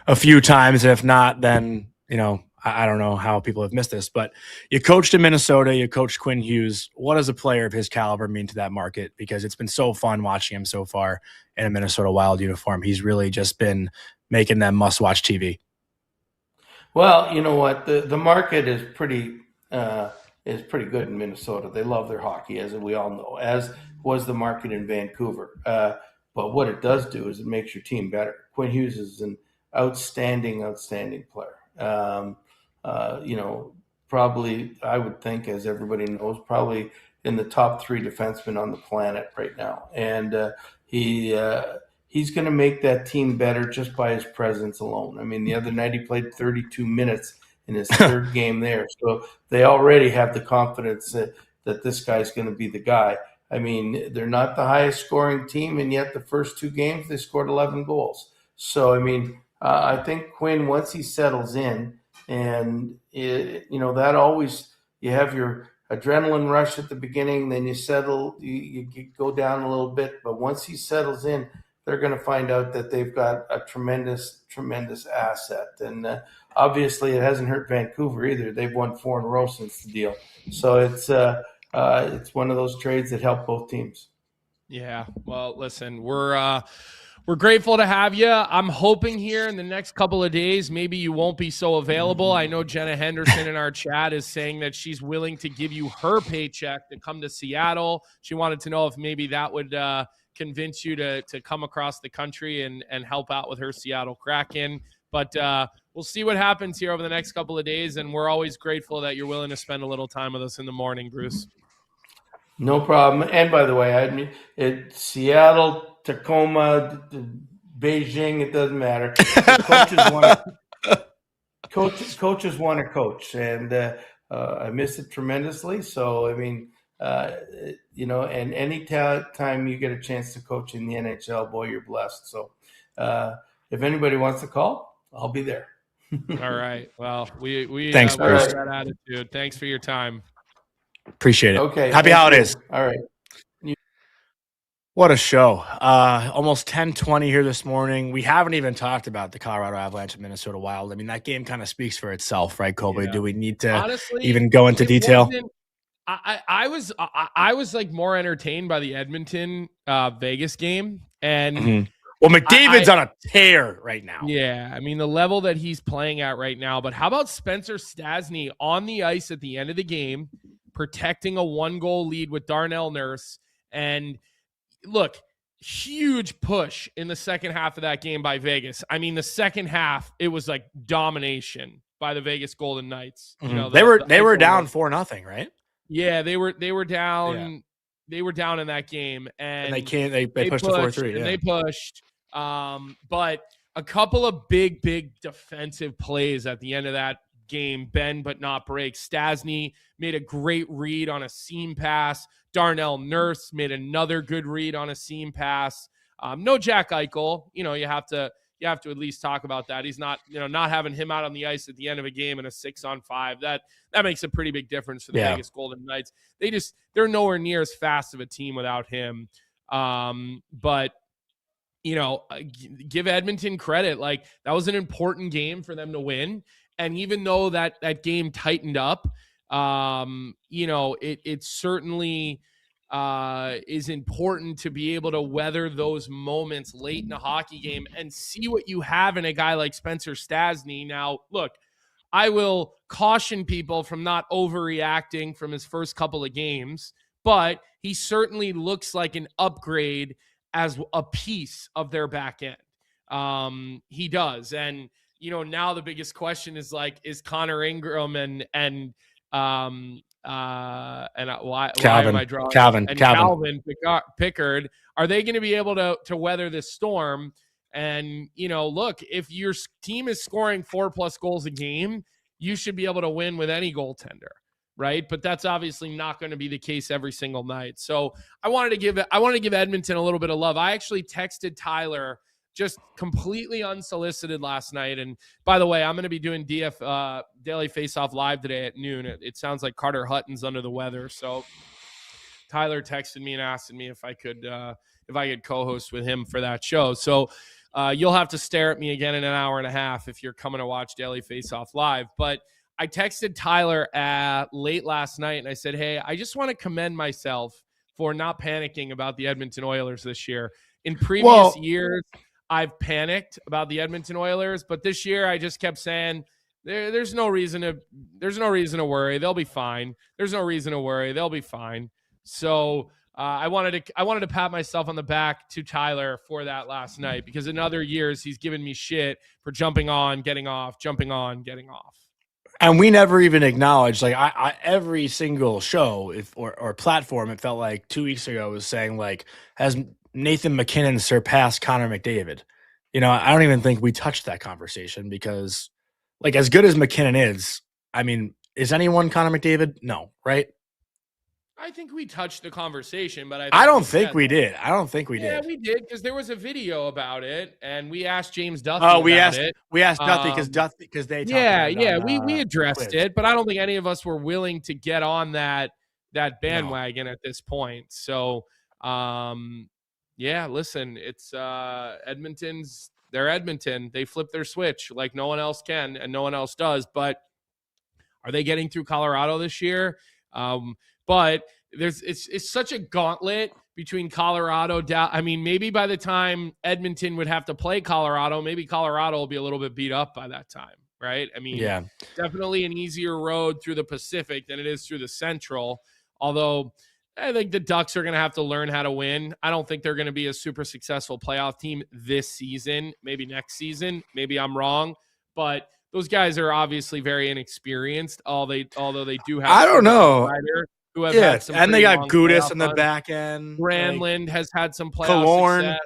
a few times. If not, then, I don't know how people have missed this, but you coached in Minnesota, you coached Quinn Hughes. What does a player of his caliber mean to that market? Because it's been so fun watching him so far in a Minnesota Wild uniform. He's really just been making them must-watch TV. Well, you know what? The market is pretty good in Minnesota. They love their hockey, as we all know, as was the market in Vancouver. But what it does do is it makes your team better. Quinn Hughes is an outstanding player. Probably, I would think, as everybody knows, probably in the top 3 defensemen on the planet right now. And he's going to make that team better just by his presence alone. I mean, the other night he played 32 minutes in his third game there. So they already have the confidence that this guy's going to be the guy. I mean, they're not the highest scoring team, and yet the first 2 games they scored 11 goals. So, I mean, I think Quinn, once he settles in, and that always, you have your adrenaline rush at the beginning, then you settle, you go down a little bit, but once he settles in, they're going to find out that they've got a tremendous asset. And obviously, it hasn't hurt Vancouver either. They've won 4 in a row since the deal. So it's one of those trades that help both teams. Yeah. Well, listen, we're grateful to have you. I'm hoping here in the next couple of days, maybe you won't be so available. I know Jenna Henderson in our chat is saying that she's willing to give you her paycheck to come to Seattle. She wanted to know if maybe that would convince you to come across the country and help out with her Seattle Kraken. But we'll see what happens here over the next couple of days. And we're always grateful that you're willing to spend a little time with us in the morning, Bruce. No problem. And by the way, Seattle, Tacoma, Beijing, it doesn't matter. Coaches want to coach, and I miss it tremendously. So, I mean, and any time you get a chance to coach in the NHL, boy, you're blessed. So if anybody wants to call, I'll be there. All right. Well, we thanks, Bruce. that attitude. Thanks for your time. Appreciate it. Okay. Happy holidays. All right. What a show. Almost 10:20 here this morning. We haven't even talked about the Colorado Avalanche and Minnesota Wild. I mean, that game kind of speaks for itself, right, Colby? Yeah. Do we need to honestly even go into detail? I was like more entertained by the Edmonton Vegas game. And well, McDavid's on a tear right now. Yeah, I mean, the level that he's playing at right now. But how about Spencer Stastny on the ice at the end of the game, protecting a 1-goal lead with Darnell Nurse? And look, huge push in the second half of that game by Vegas. I mean, the second half, it was like domination by the Vegas Golden Knights. You know, they were down 4-0, right? Yeah, they were down. Yeah. They were down in that game, and they pushed to 4-3. And they pushed. But a couple of big defensive plays at the end of that game, bend but not break. Stastny made a great read on a seam pass. Darnell Nurse made another good read on a seam pass. No Jack Eichel. You know, you have to at least talk about that. He's not, not having him out on the ice at the end of a game in a 6-on-5. That makes a pretty big difference for the Vegas Golden Knights. They're nowhere near as fast of a team without him. But give Edmonton credit. Like, that was an important game for them to win. And even though that game tightened up, it certainly is important to be able to weather those moments late in a hockey game and see what you have in a guy like Spencer Stastny. Now, look, I will caution people from not overreacting from his first couple of games, but he certainly looks like an upgrade as a piece of their back end. He does. And, now the biggest question is like, is Connor Ingram and why am I drawing Calvin Pickard, are they going to be able to weather this storm? And look, if your team is scoring 4+ goals a game, you should be able to win with any goaltender, right? But that's obviously not going to be the case every single night. So I wanted to give Edmonton a little bit of love. I actually texted Tyler just completely unsolicited last night. And by the way, I'm going to be doing Daily Faceoff live today at noon. It sounds like Carter Hutton's under the weather. So Tyler texted me and asked me if I could co-host with him for that show. So you'll have to stare at me again in an hour and a half if you're coming to watch Daily Faceoff live. But I texted Tyler late last night and I said, hey, I just want to commend myself for not panicking about the Edmonton Oilers this year. In previous years, I've panicked about the Edmonton Oilers, but this year I just kept saying there's no reason to worry. They'll be fine. There's no reason to worry. They'll be fine. So I wanted to pat myself on the back to Tyler for that last night, because in other years he's given me shit for jumping on, getting off, jumping on, getting off. And we never even acknowledged, like, I every single show or platform, it felt like 2 weeks ago was saying, like, has Nathan MacKinnon surpassed Connor McDavid? I don't even think we touched that conversation, because, like, as good as McKinnon is, I mean, is anyone Connor McDavid? No, right? I think we touched the conversation, but I don't think we did. Yeah, we did because there was a video about it, and we asked James Duthie. Oh, we about asked it. We asked Duthie because they talked about it on, we addressed it, but I don't think any of us were willing to get on that bandwagon at this point. So, listen, it's Edmonton's. They're Edmonton. They flip their switch like no one else can, and no one else does. But are they getting through Colorado this year? But it's such a gauntlet between Colorado. I mean, maybe by the time Edmonton would have to play Colorado, maybe Colorado will be a little bit beat up by that time, right? I mean, definitely an easier road through the Pacific than it is through the Central. Although I think the Ducks are going to have to learn how to win. I don't think they're going to be a super successful playoff team this season. Maybe next season. Maybe I'm wrong, but those guys are obviously very inexperienced. Although they do have. I don't know. Who have had some and they got Gudas on the back end. Granlund has had some playoff success.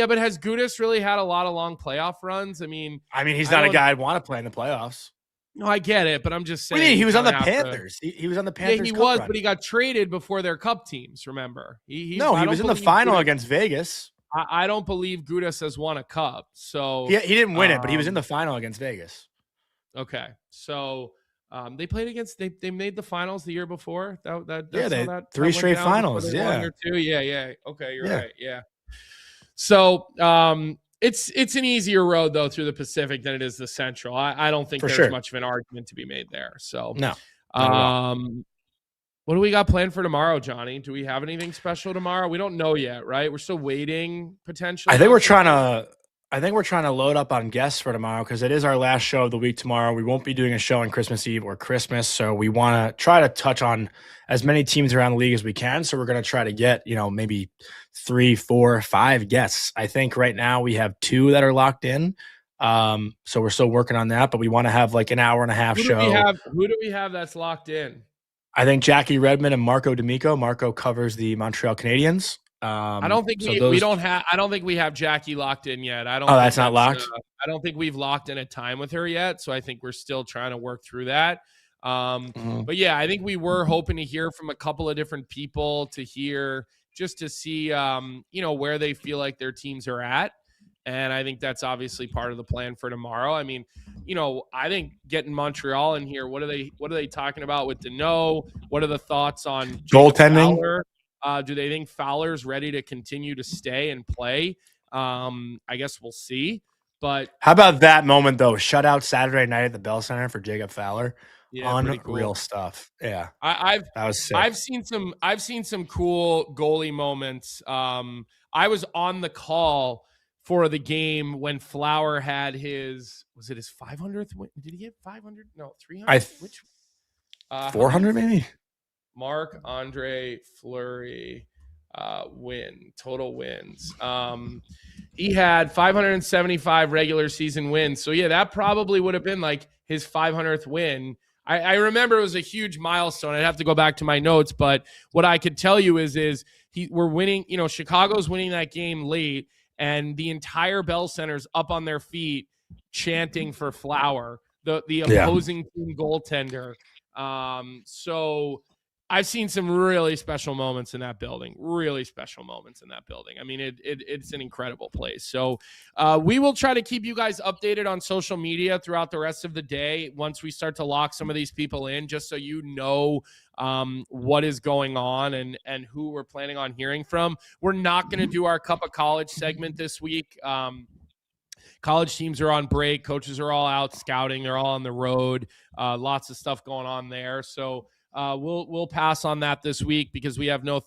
But has Gudas really had a lot of long playoff runs? I mean, he's not a guy I'd want to play in the playoffs. No, I get it, but I'm just saying. He was on the Panthers. He was on the Panthers. Yeah, he was, but he got traded before their Cup teams, remember? He was in the final against Vegas. I don't believe Gudas has won a Cup. So he didn't win it, but he was in the final against Vegas. Okay. So they played against they made the finals the year before. Three straight finals. Yeah. Yeah. Okay, you're right. Yeah. So it's an easier road though through the Pacific than it is the Central. I don't think there's much of an argument to be made there. So no. What do we got planned for tomorrow, Johnny? Do we have anything special tomorrow? We don't know yet, right? We're still waiting potentially. I think we're trying to load up on guests for tomorrow because it is our last show of the week tomorrow. We won't be doing a show on Christmas Eve or Christmas, so we want to try to touch on as many teams around the league as we can. So we're going to try to get, maybe 3, 4, 5 guests. I think right now we have 2 that are locked in. So we're still working on that, but we want to have like an hour and a half show. Who do we have that's locked in? I think Jackie Redmond and Marco D'Amico. Marco covers the Montreal Canadiens. I don't think I don't think we have Jackie locked in yet. That's not locked. I don't think we've locked in a time with her yet. So I think we're still trying to work through that. But yeah, I think we were hoping to hear from a couple of different people to see, where they feel like their teams are at. And I think that's obviously part of the plan for tomorrow. I mean, I think getting Montreal in here, what are they talking about with Deneau? What are the thoughts on goaltending? Do they think Fowler's ready to continue to stay and play? I guess we'll see. But how about that moment though? Shutout Saturday night at the Bell Center for Jacob Fowler. Yeah, unreal stuff. Yeah, that was sick. I've seen some cool goalie moments. I was on the call for the game when Flower had his 500th win? Did he get 500? No, 300. 400 maybe. Marc-Andre Fleury total wins. He had 575 regular season wins. So yeah, that probably would have been like his 500th win. I remember it was a huge milestone. I'd have to go back to my notes, but what I could tell you is we're winning, Chicago's winning that game late and the entire Bell Center's up on their feet chanting for Flower, the opposing team goaltender. So I've seen some really special moments in that building. I mean, it's an incredible place. So we will try to keep you guys updated on social media throughout the rest of the day once we start to lock some of these people in, just so you know what is going on and who we're planning on hearing from. We're not going to do our Cup of College segment this week. College teams are on break. Coaches are all out scouting. They're all on the road. Lots of stuff going on there. So we'll pass on that this week because we have no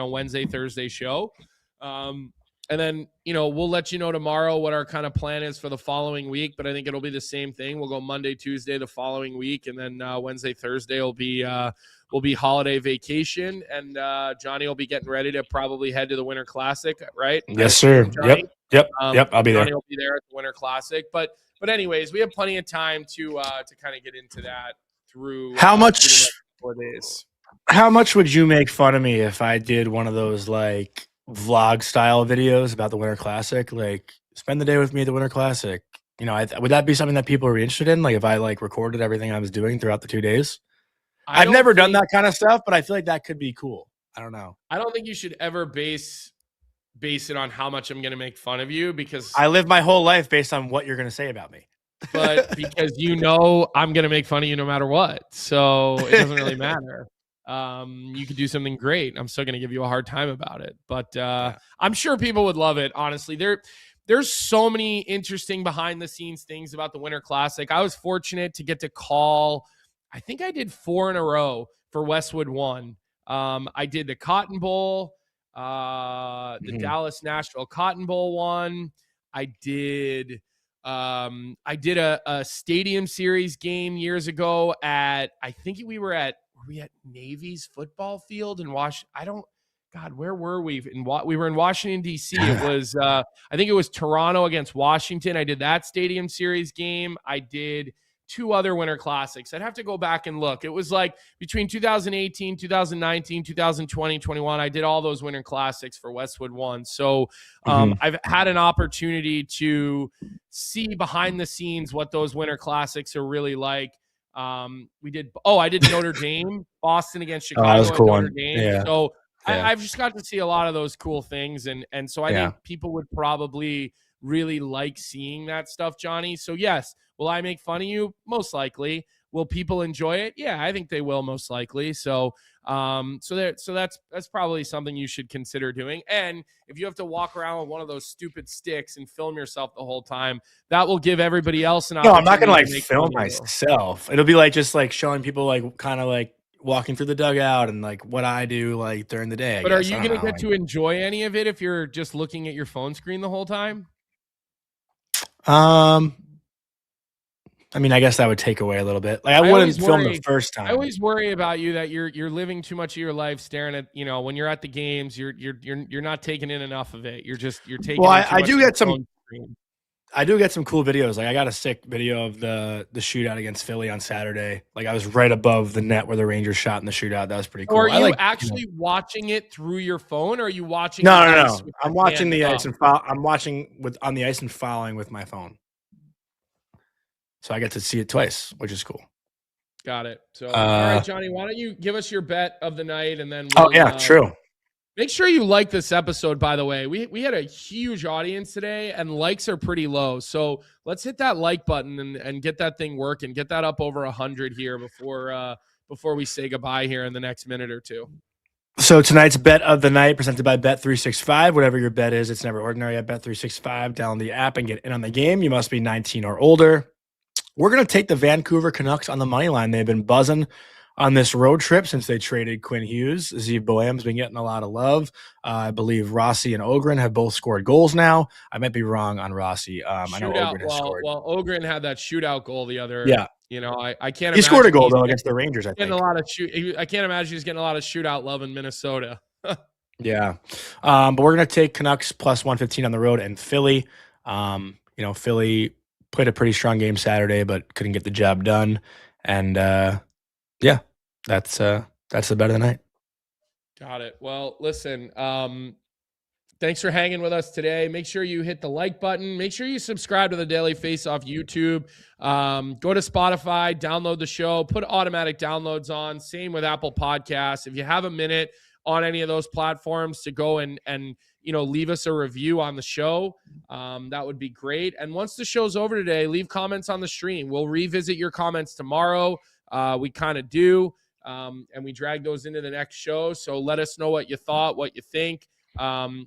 Wednesday, Thursday show. And then, we'll let you know tomorrow what our kind of plan is for the following week, but I think it'll be the same thing. We'll go Monday, Tuesday, the following week. And then Wednesday, Thursday will be holiday vacation. And Johnny will be getting ready to probably head to the Winter Classic, right? Yes, sir. Yep. I'll be there. Johnny will be there at the Winter Classic. But anyways, we have plenty of time to kind of get into that through how much 4 days. How much would you make fun of me if I did one of those like vlog style videos about the Winter Classic? Like, spend the day with me at the Winter Classic. Would that be something that people are interested in? Like, if I recorded everything I was doing throughout the 2 days? I've never done that kind of stuff, but I feel like that could be cool. I don't know. I don't think you should ever base it on how much I'm going to make fun of you, because I live my whole life based on what you're going to say about me. But because I'm going to make fun of you no matter what. So it doesn't really matter. You could do something great. I'm still going to give you a hard time about it. But I'm sure people would love it, honestly. There's so many interesting behind-the-scenes things about the Winter Classic. I was fortunate to get to call, I think I did 4 in a row for Westwood 1. I did the Cotton Bowl, the Dallas-Nashville Cotton Bowl one. I did a Stadium Series game years ago at, I think were we at Navy's football field in Washington? Where were we? We were in Washington, D.C. It was, I think it was Toronto against Washington. I did that Stadium Series game. I did 2 other Winter Classics. I'd have to go back and look. It was like between 2018, 2019, 2020, 21. I did all those Winter Classics for Westwood 1. So I've had an opportunity to see behind the scenes what those Winter Classics are really like. I did Notre Dame, Boston against Chicago. That was a cool Notre one. Dame. Yeah. So I've just got to see a lot of those cool things. And so I think people would probably really like seeing that stuff, Johnny. So yes, will I make fun of you? Most likely. Will people enjoy it? Yeah, I think they will, most likely. So that's probably something you should consider doing. And if you have to walk around with one of those stupid sticks and film yourself the whole time, that will give everybody else an opportunity. No, I'm not going to film myself. It'll be like just like showing people like kind of like walking through the dugout and like what I do like during the day. But are you going to get to enjoy any of it if you're just looking at your phone screen the whole time? I mean, I guess that would take away a little bit. Like I wouldn't film the first time. I always worry about you that you're living too much of your life staring at, when you're at the games, you're not taking in enough of it. You're taking. Well, I do get some. I do get some cool videos. Like I got a sick video of the shootout against Philly on Saturday. Like I was right above the net where the Rangers shot in the shootout. That was pretty cool. Or are you actually watching it through your phone, or are you watching? No. I'm watching the ice and I'm watching on the ice and following with my phone. So I get to see it twice, which is cool. Got it. So, all right, Johnny, why don't you give us your bet of the night, and then true. Make sure you like this episode, by the way. We had a huge audience today, and likes are pretty low. So let's hit that like button and get that thing working. Get that up over 100 here before we say goodbye here in the next minute or two. So tonight's bet of the night presented by Bet365. Whatever your bet is, it's never ordinary at Bet365. Download the app and get in on the game. You must be 19 or older. We're going to take the Vancouver Canucks on the money line. They've been buzzing on this road trip since they traded Quinn Hughes. Zeev Boehm's been getting a lot of love. I believe Rossi and Ogren have both scored goals now. I might be wrong on Rossi. I know Ogren has scored. Well, Ogren had that shootout goal the other. Yeah. I can't. He scored a goal though against the Rangers. I think. I can't imagine he's getting a lot of shootout love in Minnesota. Yeah, but we're gonna take Canucks plus 115 on the road and Philly. Philly played a pretty strong game Saturday, but couldn't get the job done. And that's the bet of the night. Got it. Well, listen, thanks for hanging with us today. Make sure you hit the like button. Make sure you subscribe to the Daily Faceoff YouTube. Go to Spotify, download the show, put automatic downloads on. Same with Apple Podcasts. If you have a minute on any of those platforms to go and leave us a review on the show, that would be great. And once the show's over today, leave comments on the stream. We'll revisit your comments tomorrow. We kind of do, and we drag those into the next show. So let us know what you thought, what you think.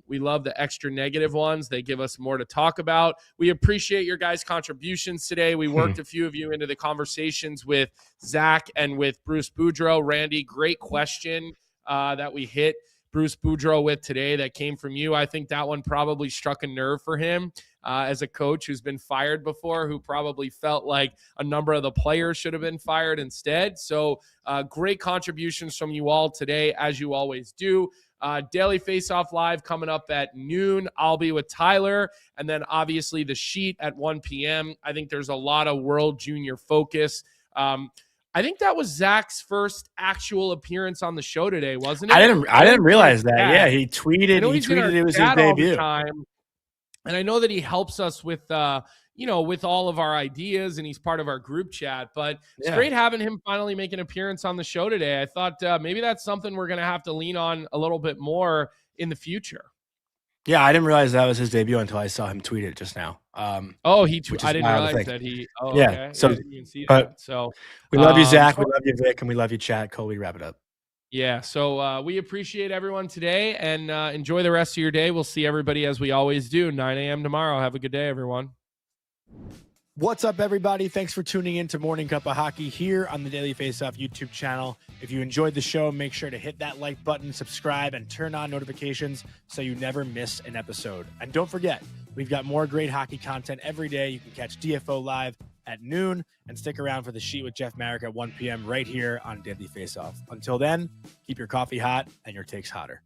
We love the extra negative ones. They give us more to talk about. We appreciate your guys' contributions today. We worked a few of you into the conversations with Zach and with Bruce Boudreau. Randy, great question that we hit Bruce Boudreau with today that came from you. I think that one probably struck a nerve for him as a coach who's been fired before, who probably felt like a number of the players should have been fired instead. So great contributions from you all today, as you always do. Daily Faceoff Live coming up at noon. I'll be with Tyler, and then obviously the sheet at 1 p.m. I think there's a lot of World Junior focus. I think that was Zach's first actual appearance on the show today, wasn't it? I didn't realize that. Yeah, he tweeted. He tweeted it was his debut. And I know that he helps us with with all of our ideas, and he's part of our group chat. But it's great having him finally make an appearance on the show today. I thought maybe that's something we're going to have to lean on a little bit more in the future. Yeah, I didn't realize that was his debut until I saw him tweet it just now. I didn't realize that he. Oh, yeah. Okay. So, I didn't even see that. So we love you, Zach. We love you, Vic, and we love you, chat. Colby, wrap it up. Yeah. So we appreciate everyone today, and enjoy the rest of your day. We'll see everybody as we always do, 9 a.m. tomorrow. Have a good day, everyone. What's up, everybody? Thanks for tuning in to Morning Cuppa Hockey here on the Daily Faceoff YouTube channel. If you enjoyed the show, make sure to hit that like button, subscribe, and turn on notifications so you never miss an episode. And don't forget, we've got more great hockey content every day. You can catch DFO live at noon and stick around for the Sheet with Jeff Marek at 1 p.m. right here on Daily Faceoff. Until then, keep your coffee hot and your takes hotter.